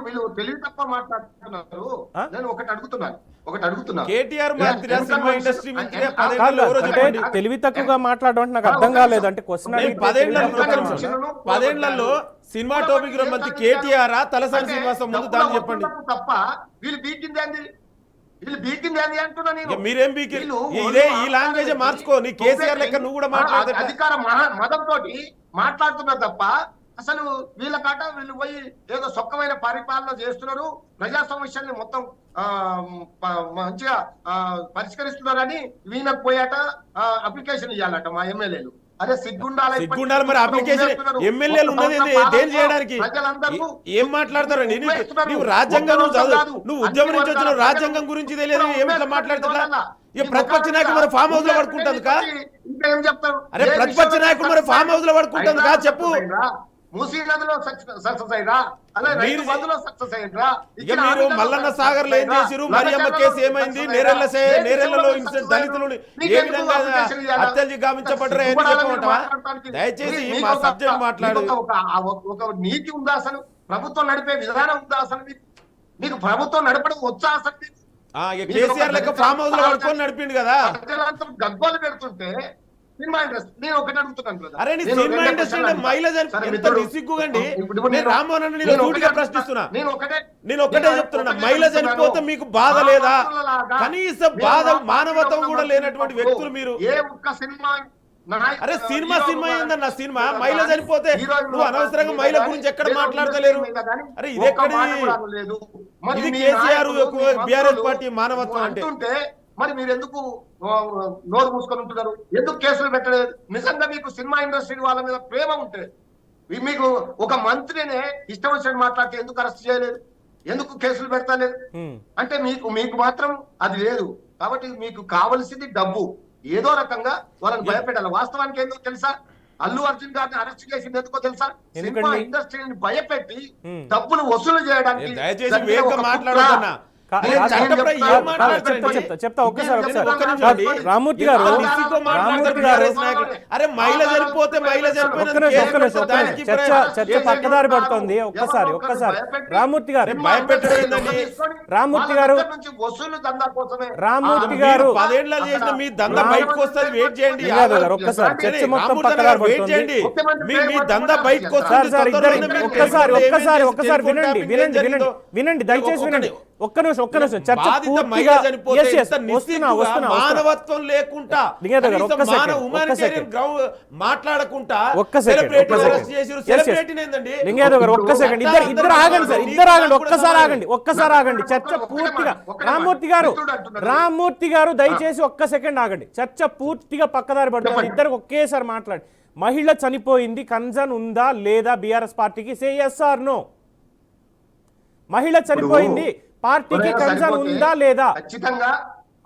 వీళ్ళు తెలివి తప్ప మాట్లాడుతున్నారు. నేను ఒకటి అడుగుతున్నాను. తెలివి తక్కువగా మాట్లాడడం నాకు అర్థం కాలేదు. అంటే క్వశ్చన్ 10 ఏళ్లలో సినిమాటోగ్రఫీ మంత్రి కేటీఆర్ తలసాని శ్రీనివాసం ముందు దాన్ని చెప్పండి తప్ప వీళ్ళు బీకింది అని అంటున్నా నేను. మీరేం ఇదే ఈ లాంగ్వేజ్ మార్చుకో. నీ కేసీఆర్ లెక్క నువ్వు కూడా మాట్లాడదు. అధికార మదంతో మాట్లాడుతున్నారు తప్ప అసలు వీళ్ళు పోయి ఏదో సొక్కమైన పరిపాలన చేస్తున్నారు, ప్రజా సమస్యల్ని మొత్తం మంచిగా పరిష్కరిస్తున్నారని వీళ్ళకి పోయాట అప్లికేషన్ ఇవ్వాలట మా ఎమ్మెల్యేలు. అదే సిగ్గుండాలి మరి అప్లికేషన్ ఎమ్మెల్యేలు ఉన్నది ఏం చేయడానికి? ఏం మాట్లాడతారు? నువ్వు రాజ్యాంగం నువ్వు ఉద్యమం నుంచి వచ్చిన రాజ్యాంగం గురించి తెలియదు, ఏమిట్లా మాట్లాడుతున్నా? ప్రతిపక్ష నాయకుడు మరి ఫామ్ హౌస్ లో పడుకుంటుంది కా? ఇంకేం చెప్తారు? అరే ప్రతిపక్ష నాయకుడు మరి ఫామ్ హౌస్ లో పడుకుంటుంది కా? చెప్పు. మూసీ నదిలో సక్సెస్ అయ్యారా? మీరు మల్లన్న సాగర్ లో ఏం చేసిరు? మరియమ్మ కేసు ఏమైంది? నేరెళ్లలో దళితులు ఏ విధంగా హత్యలు గావించబడ్డారో ఏం చెప్పమంటావా? దయచేసి మా సబ్జెక్ట్ మాట్లాడు. ఒక నీతి ఉందా అసలు? ప్రభుత్వం నడిపే విధానం ఉందా అసలు? మీకు ప్రభుత్వం నడపడం వచ్చా అసలు? కేసీఆర్ లెక్క ఫామ్ హౌస్ లో పడుకొని నడిపిండు కదా. గగ్గోలు పెడుతుంటే సినిమా ఇండస్ట్రీ నేను ఒకటి అడుగుతున్నాను కదా. అరే సినిమా ఇండస్ట్రీ అంటే మైలేజ్ ఎంత నిసిగ్గుగండి. నేను రామ్మోహన్ నేను సూటిగా ప్రశ్నిస్తున్నా. నేను ఒకటే చెప్తున్నా, మైలేజ్ అనిపోతే మీకు బాధ లేదా? కనీస బాధ మానవత్వం కూడా లేనటువంటి వ్యక్తులు మీరు. ఏ ఒక్క సినిమా అరే సినిమా ఏందన్న సినిమా మైలేజ్ అనిపోతే నువ్వు అనవసరంగా మైలేజ్ గురించి ఎక్కడ మాట్లాడతలేరు? అరే ఇది ఎక్కడి? ఇది కేసీఆర్ బీఆర్ఎస్ పార్టీ మానవత్వం అంటే మరి మీరు ఎందుకు నోరు మూసుకొని ఉంటున్నారు? ఎందుకు కేసులు పెట్టలేదు? నిజంగా మీకు సినిమా ఇండస్ట్రీ వాళ్ళ మీద ప్రేమ ఉంటే మీకు ఒక మంత్రినే ఇష్టం వచ్చినట్టు మాట్లాడితే ఎందుకు అరెస్ట్ చేయలేదు? ఎందుకు కేసులు పెడతలేదు? అంటే మీకు మాత్రం అది లేదు. కాబట్టి మీకు కావలసింది డబ్బు. ఏదో రకంగా వాళ్ళని భయపెట్టాలి. వాస్తవానికి ఏందో తెలుసా? అల్లు అర్జున్ గారిని అరెస్ట్ చేసింది ఎందుకో తెలుసా? సినిమా ఇండస్ట్రీని భయపెట్టి డబ్బులు వసూలు చేయడానికి. చెప్తా ఒక్కసారి రామ్మూర్తి గారు చర్చ పక్కదారి పడుతోంది. ఒక్కసారి రామ్మూర్తి గారు మీ దందా బయటకు వస్తుంది, వెయిట్ చేయండి. ఒక్కసారి చర్చ మొత్తం పక్కదారి పడుతుంది. మీ దందా బయటకు వస్తుంది. ఒక్కసారి వినండి దయచేసి వినండి. ఒక్క నిమిషం చర్చ బాధిత పూర్తిగా మహిళ చనిపోతే Yes, yes. ఇంత నిస్సిగ్గుగా, మానవత్వం లేకుండా లింగయ్య గారు, ఒక్క కనీసం second, humanitarian ground మాట్లాడకుండా ఒక్క second, celebrity ఒక్క arrest second. చేసిరు. Yes, yes. Celebrity ఏందండి? లింగయ్య గారు ఒక్క సెకండ్, ఇద్దరు ఆగండి సార్, ఇద్దరు ఆగండి, ఒక్కసారి ఆగండి. చర్చ పూర్తిగా రామ్మూర్తి గారు దయచేసి ఒక్క సెకండ్ ఆగండి. చర్చ పూర్తిగా పక్కదారి పడుతుంది. ఇద్దరు ఒకేసారి మాట్లాడి. మహిళ చనిపోయింది, కన్సర్న్ ఉందా లేదా బీఆర్ఎస్ పార్టీకి? సే yes or no. మహిళ చనిపోయింది, పార్టీకి కన్సర్న్ ఉందా లేదా? ఖచ్చితంగా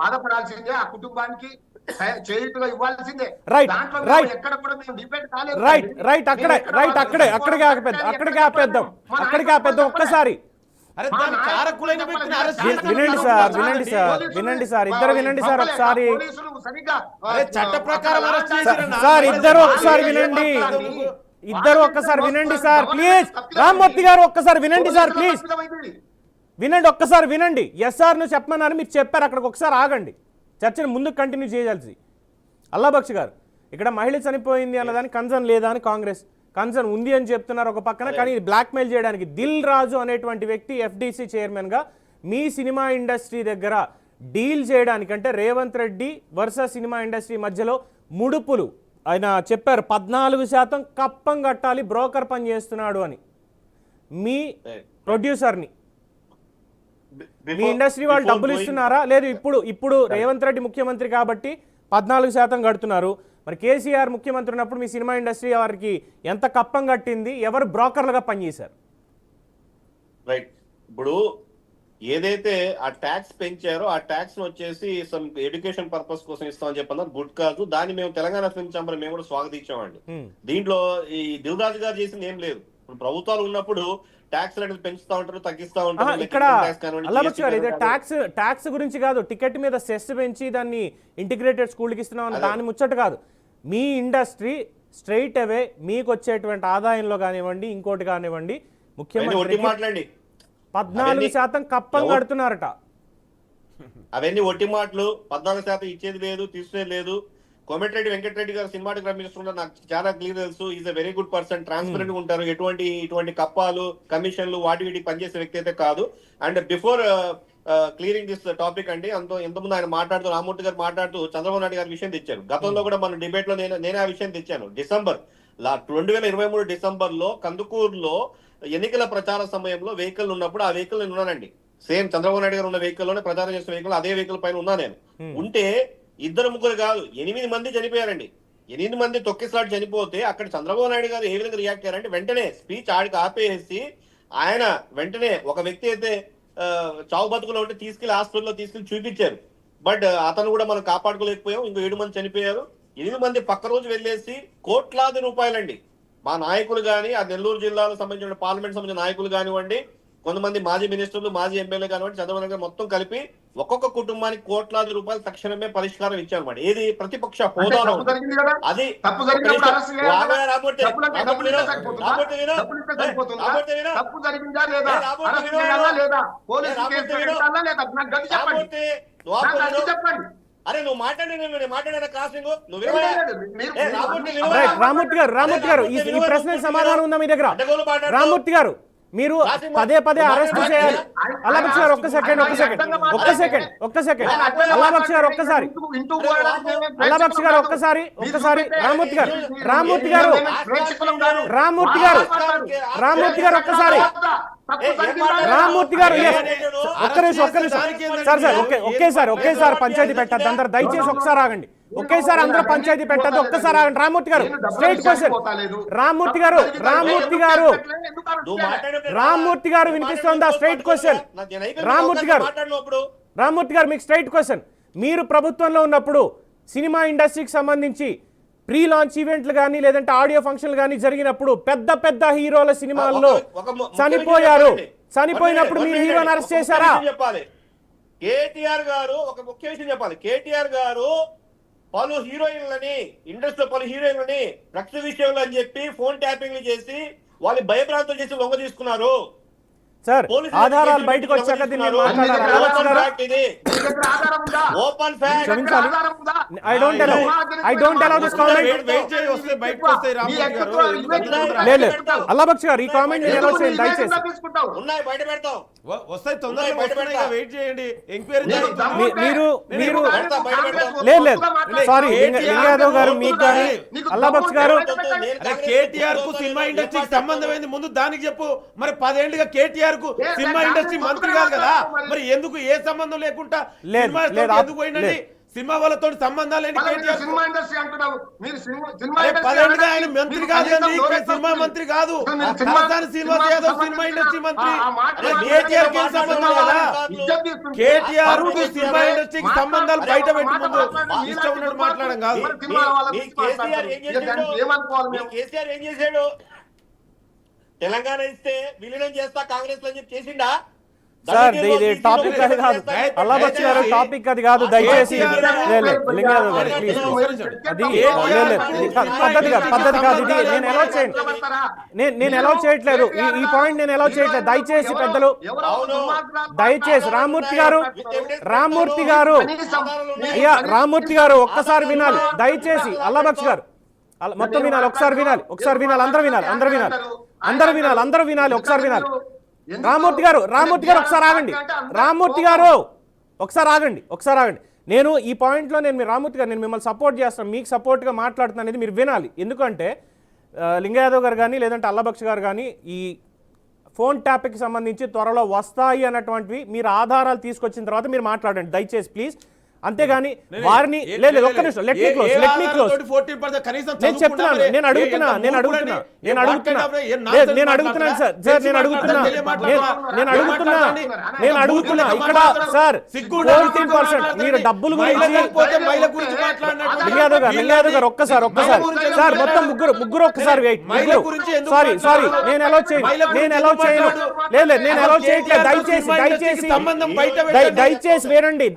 బాధపడాల్సిందే, ఆ కుటుంబానికి చేయుతగా ఇవ్వాల్సిందే. రైట్ ఎక్కడ కూడా మేము డిబేట్ కాలేదు. అక్కడికి ఆపేద్దాం ఒక్కసారి. అరే దాని కారకులైన వ్యక్తిని అరెస్ట్ వినండి సార్ ఇద్దరు వినండి సార్ ఒకసారి. అరే చట్ట ప్రకారం అరెస్ట్ చేసిరన్న. సార్ ఇద్దరు ఒక్కసారి వినండి సార్ ప్లీజ్. రామ్మూర్తి గారు ఒక్కసారి వినండి సార్ ప్లీజ్. ఒక్కసారి వినండి. ఎస్ఆర్ ను చెప్పమన్నారు, మీరు చెప్పారు, అక్కడికి ఒకసారి ఆగండి. చర్చను ముందుకు కంటిన్యూ చేయాల్సి. అల్లాబక్ష్ గారు, ఇక్కడ మహిళ చనిపోయింది అన్నదానికి కన్సర్న్ లేదా అని కాంగ్రెస్, కన్సర్న్ ఉంది అని చెప్తున్నారు ఒక పక్కన. కానీ ఇది బ్లాక్మెయిల్ చేయడానికి దిల్ రాజు అనేటువంటి వ్యక్తి FDC చైర్మన్గా మీ సినిమా ఇండస్ట్రీ దగ్గర డీల్ చేయడానికి, అంటే Revanth Reddy versus cinema industry మధ్యలో ముడుపులు ఆయన చెప్పారు 14% కప్పం కట్టాలి, బ్రోకర్ పని చేస్తున్నాడు అని. మీ ప్రొడ్యూసర్ని మీ ఇండస్ట్రీ వాళ్ళు డబ్బులు ఇస్తున్నారా? లేదు ఇప్పుడు రేవంత్ రెడ్డి ముఖ్యమంత్రి కాబట్టి 14% కడుతున్నారు. మరి కేసీఆర్ ముఖ్యమంత్రి ఉన్నప్పుడు మీ సినిమా ఇండస్ట్రీ వారికి ఎంత కప్పం కట్టింది? ఎవరు బ్రోకర్లుగా పనిచేశారు? రైట్. ఇప్పుడు ఏదైతే ఆ ట్యాక్స్ పెంచారో ఆ ట్యాక్స్ వచ్చేసి సమ్ ఎడ్యుకేషన్ పర్పస్ కోసం ఇస్తామని చెప్పన్నారు. గుడ్ కాదు. దాన్ని మేము తెలంగాణ ఫిల్మ్ ఛాంబర్ మేము కూడా స్వాగతించామండి. దీంట్లో ఈ దిల్ రాజు గారు చేసింది ఏం లేదు. ఇప్పుడు ప్రభుత్వాలు ఉన్నప్పుడు ట్యాక్స్ రేట్లు పెంచుతా ఉంటారు, తగ్గిస్తా ఉంటారు. ఇక్కడ ట్యాక్స్ గురించి కాదు, టికెట్ మీద సెస్ పెంచి దాన్ని ఇంటిగ్రేటెడ్ స్కూల్కి ఇస్తున్నాం దాని ముచ్చట కాదు. మీ ఇండస్ట్రీ స్ట్రైట్ అవే మీకు వచ్చేటువంటి ఆదాయంలో కానివ్వండి, ఇంకోటి కానివ్వండి, ముఖ్యమంత్రి 14% కప్పం కడుతున్నారట. అవన్నీ ఒట్టి మాటలు. 14% ఇచ్చేది లేదు, తీసుకునేది లేదు. కోమటిరెడ్డి వెంకటరెడ్డి గారు సినిమాటోగ్రఫీ మినిస్టర్ ఉన్నారు, నాకు చాలా క్లియర్ తెలుసు. Is a very good person, transparent ఉంటారు. ఇటువంటి కప్పాలు, కమిషన్లు వాటి పనిచేసే వ్యక్తి అయితే కాదు. And before clearing this topic అండి, ఎంతమంది ఆయన మాట్లాడుతూ, రామ్మూర్తి గారు మాట్లాడుతూ చంద్రబాబు నాయుడు గారి విషయం తెచ్చారు. గతంలో కూడా మన డిబేట్ లో నేనే ఆ విషయం తెచ్చాను. 2023 డిసెంబర్ లో కందుకూరులో ఎన్నికల ప్రచార సమయంలో వెహికల్ ఉన్నప్పుడు ఆ వెహికల్ నేను ఉన్నానండి. సేమ్ చంద్రబాబు నాయుడు గారు ఉన్న వెహికల్ లోనే ప్రచారం చేసిన వెహికల్, అదే వెహికల్ పైన ఉన్నా నేను. ఉంటే 2-3 కాదు 8 మంది చనిపోయారండి. 8 మంది తొక్కిసలాట్ చనిపోతే అక్కడ చంద్రబాబు నాయుడు గారు ఏ విధంగా రియాక్ట్ అయ్యారంటే వెంటనే స్పీచ్ ఆడికి ఆపేసి ఆయన వెంటనే ఒక వ్యక్తి అయితే చావు బతుకులో ఉంటే తీసుకెళ్లి హాస్పిటల్లో తీసుకెళ్లి చూపించారు. బట్ అతను కూడా మనం కాపాడుకోలేకపోయాం. ఇంకో 7 మంది చనిపోయారు. 8 మంది పక్క రోజు వెళ్ళేసి కోట్లాది రూపాయలండి మా నాయకులు కానీ, ఆ నెల్లూరు జిల్లాలో సంబంధించిన పార్లమెంట్ సంబంధించిన నాయకులు కానివ్వండి, కొంతమంది మాజీ మినిస్టర్లు, మాజీ ఎమ్మెల్యే కానివ్వండి, చంద్రబాబు నాయుడు మొత్తం కలిపి ఒక్కొక్క కుటుంబానికి కోట్లాది రూపాయలు తక్షణమే పరిష్కారం ఇచ్చారన్నమాట. ఏది ప్రతిపక్ష హోదాలో అది అరే నువ్వు మాట్లాడిన క్రాసింగ్ రామ్మూర్తి గారు ఈ ప్రశ్నకు సమాధానం ఉందా మీ దగ్గర? రామ్మూర్తి గారు, మీరు పదే అరెస్ట్ చేయాలి. అల్లాబక్ష్ గారు ఒక్క సెకండ్ అల్లాబక్ష్ గారు ఒక్కసారి రామ్మూర్తి గారు ఒక్కసారి ఒకేసారి పంచాయతీ పెట్టద్దు అందరు, దయచేసి ఒకసారి ఆగండి. ఒకేసారి అందరూ పంచాయతీ పెట్టద్దు, ఒక్కసారి ఆగండి. రామ్మూర్తి గారు స్ట్రైట్ క్వశ్చన్. రామ్మూర్తి గారు వినిపిస్తోందా? Straight question. రామ్మూర్తి గారు మీకు స్ట్రైట్ క్వశ్చన్. మీరు ప్రభుత్వంలో ఉన్నప్పుడు సినిమా ఇండస్ట్రీకి సంబంధించి ప్రీ లాంచ్ ఈవెంట్లు కానీ లేదంటే ఆడియో ఫంక్షన్లు కానీ జరిగినప్పుడు పెద్ద హీరోల సినిమాల్లో చనిపోయినప్పుడు మీరు హీరోని అరెస్ట్ చేశారా? కేటీఆర్ గారు ఒక ముఖ్య విషయం చెప్పాలి. కేటీఆర్ గారు పలు హీరోయిన్లని, ఇండస్ట్రీలో పలు హీరోయిన్లని డ్రగ్స్ విషయంలో అని చెప్పి ఫోన్ ట్యాపింగ్లు చేసి వాళ్ళు భయభ్రాంతులు చేసి లొంగ తీసుకున్నారు. సార్ పోలీసులు ఆధారాలు కేసులు బయటకు పెట్టి వచ్చాక దీన్ని ఎవరు మాట్లాడాలి. తీసుకున్నారు? అలవక్ష్ గారు, Fact ఇది. Open fact. క్షమించాలి. I don't allow this comment. లేదు అల్లాబక్ష్ గారు, ఈ కామెంట్ నేను ఎలా చేయండి దయచేసి. ఉన్నాయి, బయట పెడతాం. వస్తాయి తొందరగా వస్తున్నాయి, వెయిట్ చేయండి. ఎంక్వైరీ మీరు బయట పెడతాం. లేదు సారీ లింగాయాదవ్ గారు, మీకు కానీ అల్లాబక్ష్ గారు, కేటీఆర్ కు సినిమా ఇండస్ట్రీకి సంబంధం ఏంది ముందు దానికి చెప్పు. మరి 10 ఏళ్లుగా కేటీఆర్ కు సినిమా ఇండస్ట్రీ మంత్రి కాదు కదా, మరి ఎందుకు ఏ సంబంధం లేకుండా సినిమా ఎందుకు పోయిందండి? సినిమా వాళ్ళతో సంబంధాలు ఏంటి? కేటీఆర్ సినిమా ఇండస్ట్రీ అంటున్నావు మీరు. సినిమా 10 ఏళ్ళుగా ఆయన మంత్రి కాదు అండి, సినిమా మంత్రి కాదు. తలసాని శ్రీనివాస్ యాదవ్ సినిమా ఇండస్ట్రీ మంత్రి. కేటీఆర్ కి సంబంధం కదా? కేటీఆర్ కు సినిమా ఇండస్ట్రీకి సంబంధాలు బయట పెట్టి ముందు ఇష్టం ఉన్నట్టు మాట్లాడడం కాదు. కేసీఆర్ ఏం చేశాడు? తెలంగాణ ఇస్తే విలీనం చేస్తా కాంగ్రెస్ లో చెప్పి చేసిండా? సార్ ఇది టాపిక్ అది కాదు. అల్లాబక్ష్ గారు, టాపిక్ అది కాదు దయచేసి. లింగాయాదవ్ గారు ప్లీజ్, అది పద్ధతి కాదు ఇది. నేను ఎలా చేయట్లేదు ఈ పాయింట్, నేను ఎలా చేయట్లేదు దయచేసి పెద్దలు. దయచేసి రామ్మూర్తి గారు అయ్యా, రామ్మూర్తి గారు ఒక్కసారి వినాలి దయచేసి. అల్లాబక్ష్ గారు మొత్తం వినాలి, ఒకసారి వినాలి, అందరూ వినాలి, ఒకసారి వినాలి. రామ్మూర్తి గారు ఒకసారి ఆగండి. ఒకసారి ఆగండి. నేను ఈ పాయింట్లో నేను రామ్మూర్తి గారు, నేను మిమ్మల్ని సపోర్ట్ చేస్తాను, మీకు సపోర్ట్గా మాట్లాడుతున్నాను అనేది మీరు వినాలి. ఎందుకంటే లింగాయాదవ్ గారు కానీ లేదంటే అల్లాబక్ష్ గారు కానీ ఈ ఫోన్ ట్యాప్కి సంబంధించి త్వరలో వస్తాయి అన్నటువంటివి మీరు ఆధారాలు తీసుకొచ్చిన తర్వాత మీరు మాట్లాడండి దయచేసి ప్లీజ్. అంతేగాని వారిని లేదు ఒక్క నిమిషం, లెట్ మీ క్లోజ్. నేను చెప్తున్నాను, నేను అడుగుతున్నా ఇక్కడ సార్ 14% మీరు డబ్బులు గురించి. లింగాయాదవ్ గారు ఒక్కసారి సార్ మొత్తం ముగ్గురు ఒక్కసారి వెయిట్. సారీ నేను ఎలా చేయను లేదు నేను ఎలా చేయట్లేదు దయచేసి వినండి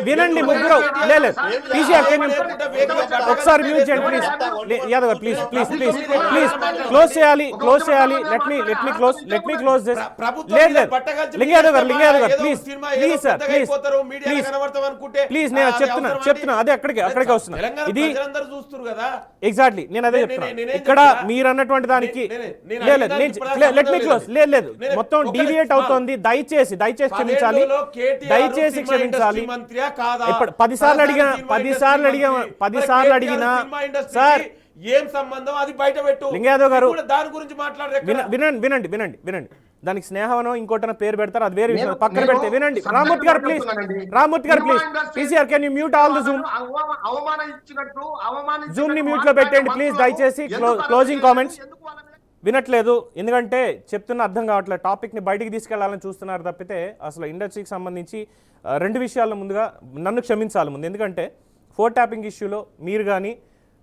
వినండి ముగ్గురు. లేదు ఒకసారి మ్యూట్ చేయండి ప్లీజ్. యాదవ్ గారు ప్లీజ్ క్లోజ్ చేయాలి. Let me close this. లేదు లింగాయాదవ్ గారు ప్లీజ్ నేను చెప్తున్నా అదే అక్కడికి వస్తున్నా. ఇది ఎగ్జాక్ట్లీ నేను అదే చెప్తున్నా. ఇక్కడ మీరు అన్నటువంటి దానికి లెట్ మీ క్లోజ్. లేదు మొత్తం డీవియేట్ అవుతోంది. దయచేసి క్షమించాలి. ఇప్పుడు 10 సార్లు అడిగినా సార్ ఏం సంబంధం అది బయట పెట్టు. లింగాయాదవ్ గారు దాని గురించి మాట్లాడరు. వినండి దానికి స్నేహమనో ఇంకోటనో పేరు పెడతారు, అది వేరే విషయం. పక్కన పెడితే వినండి. రామ్మూర్తి గారు please PCR can you mute all the Zoom ని మ్యూట్ లో పెట్టండి ప్లీజ్ దయచేసి. క్లోజింగ్ కామెంట్స్ వినట్లేదు, ఎందుకంటే చెప్తున్న అర్థం కావట్లేదు. టాపిక్ని బయటికి తీసుకెళ్లాలని చూస్తున్నారు తప్పితే అసలు ఇండస్ట్రీకి సంబంధించి 2 విషయాల్లో ముందుగా నన్ను క్షమించాలి ముందు. ఎందుకంటే ఫోన్ ట్యాపింగ్ ఇష్యూలో మీరు కానీ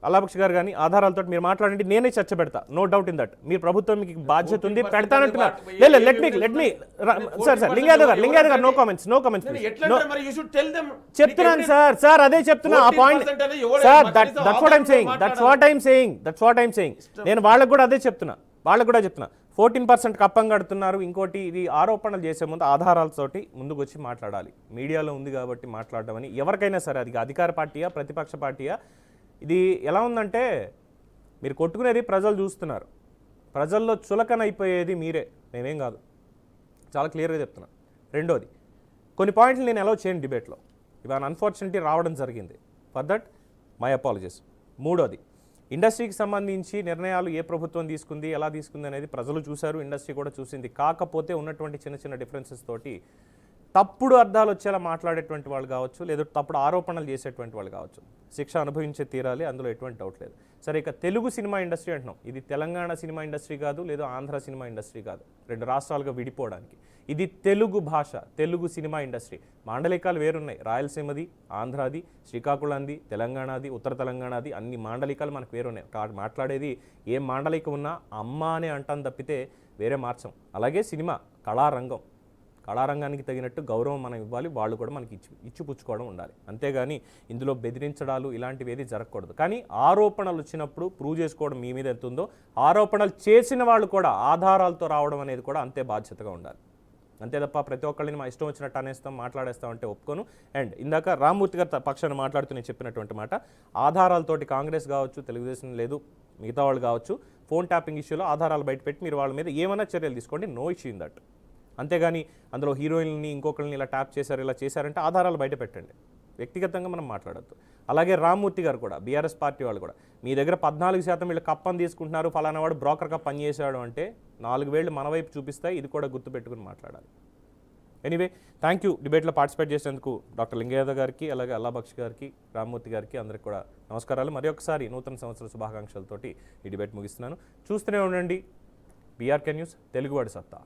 అల్లాబక్ష్ గారు కానీ ఆధారాలతో మీరు మాట్లాడండి, నేనే చర్చ పెడతా. No doubt in that. మీరు ప్రభుత్వం మీకు బాధ్యత ఉంది, పెడతానంటున్నారు. లెట్ మీ సార్ లింగాయాదవ్ గారు నో కామెంట్స్ చెప్తున్నాను సార్ అదే చెప్తున్నా. ఆ point sir that's what I'm saying. నేను వాళ్ళకు కూడా అదే చెప్తున్నా. 14% కప్పం కడుతున్నారు. ఇంకోటి ఇది ఆరోపణలు చేసే ముందు ఆధారాలతోటి ముందుకు వచ్చి మాట్లాడాలి. మీడియాలో ఉంది కాబట్టి మాట్లాడడం అని ఎవరికైనా సరే, అది అధికార పార్టీయా ప్రతిపక్ష పార్టీయా, ఇది ఎలా ఉందంటే మీరు కొట్టుకునేది ప్రజలు చూస్తున్నారు. ప్రజల్లో చులకనైపోయేది మీరే, నేనేం కాదు. చాలా క్లియర్గా చెప్తున్నా. రెండోది, కొన్ని పాయింట్లు నేను ఎలా చేయను డిబేట్లో, ఇవాళ అన్ఫార్చునేట్లీ రావడం జరిగింది. For that my apologies. మూడోది, ఇండస్ట్రీకి సంబంధించి నిర్ణయాలు ఏ ప్రభుత్వం తీసుకుంది, ఎలా తీసుకుంది అనేది ప్రజలు చూశారు, ఇండస్ట్రీ కూడా చూసింది. కాకపోతే ఉన్నటువంటి చిన్న డిఫరెన్సెస్ తోటి తప్పుడు అర్థాలు వచ్చేలా మాట్లాడేటువంటి వాళ్ళు కావచ్చు, లేదా తప్పుడు ఆరోపణలు చేసేటువంటి వాళ్ళు కావచ్చు, శిక్ష అనుభవించే తీరాలి, అందులో ఎటువంటి డౌట్ లేదు. సరే, ఇక తెలుగు సినిమా ఇండస్ట్రీ అంటున్నాం. ఇది తెలంగాణ సినిమా ఇండస్ట్రీ కాదు, లేదా ఆంధ్ర సినిమా ఇండస్ట్రీ కాదు, 2 రాష్ట్రాలుగా విడిపోవడానికి. ఇది తెలుగు భాష, తెలుగు సినిమా ఇండస్ట్రీ. మాండలికాలు వేరున్నాయి, రాయలసీమది, ఆంధ్రాది, శ్రీకాకుళంది, తెలంగాణది, ఉత్తర తెలంగాణది, అన్ని మాండలికాలు మనకు వేరున్నాయి. మాట్లాడేది ఏం మాండలికం ఉన్నా అమ్మ అనే అంటాం తప్పితే వేరే మార్చం. అలాగే సినిమా కళారంగం, కళారంగానికి తగినట్టు గౌరవం మనం ఇవ్వాలి, వాళ్ళు కూడా మనకి ఇచ్చిపుచ్చుకోవడం ఉండాలి. అంతేగాని ఇందులో బెదిరించడాలు ఇలాంటివి ఏది జరగకూడదు. కానీ ఆరోపణలు వచ్చినప్పుడు ప్రూవ్ చేసుకోవడం మీ మీద ఎంత ఉందో, ఆరోపణలు చేసిన వాళ్ళు కూడా ఆధారాలతో రావడం అనేది కూడా అంతే బాధ్యతగా ఉండాలి. అంతే తప్ప ప్రతి ఒక్కళ్ళని మా ఇష్టం వచ్చినట్టు అనేస్తాం, మాట్లాడేస్తాం అంటే ఒప్పుకోను. అండ్ ఇందాక రామ్మూర్తి గారి పక్షాన్ని మాట్లాడుతూ నేను చెప్పినటువంటి మాట, ఆధారాలతోటి కాంగ్రెస్ కావచ్చు, తెలుగుదేశం లేదు, మిగతా వాళ్ళు కావచ్చు, ఫోన్ ట్యాపింగ్ ఇష్యూలో ఆధారాలు బయటపెట్టి మీరు వాళ్ళ మీద ఏమైనా చర్యలు తీసుకోండి, నో ఇష్యూ ఇన్ దట్. అంతేగాని అందులో హీరోయిన్ని ఇంకొకరిని ఇలా ట్యాప్ చేశారు, ఇలా చేశారంటే ఆధారాలు బయట పెట్టండి, వ్యక్తిగతంగా మనం మాట్లాడద్దు. అలాగే రామ్మూర్తి గారు కూడా, బీఆర్ఎస్ పార్టీ వాళ్ళు కూడా, మీ దగ్గర 14% వీళ్ళు కప్పని తీసుకుంటున్నారు, ఫలానా వాడు బ్రోకర్గా పనిచేశాడు అంటే 4 వేళ్ళు మన వైపు చూపిస్తాయి, ఇది కూడా గుర్తుపెట్టుకుని మాట్లాడాలి. ఎనీవే, థ్యాంక్ యూ డిబేట్లో పార్టిసిపేట్ చేసేందుకు డాక్టర్ లింగయ్య గారికి, అలాగే అల్లాబక్ష్ గారికి, రామ్మూర్తి గారికి అందరికి కూడా నమస్కారాలు. మరి ఒకసారి నూతన సంవత్సర శుభాకాంక్షలతోటి ఈ డిబేట్ ముగిస్తున్నాను. చూస్తూనే ఉండండి బీఆర్కే న్యూస్, తెలుగువాడి సత్తా.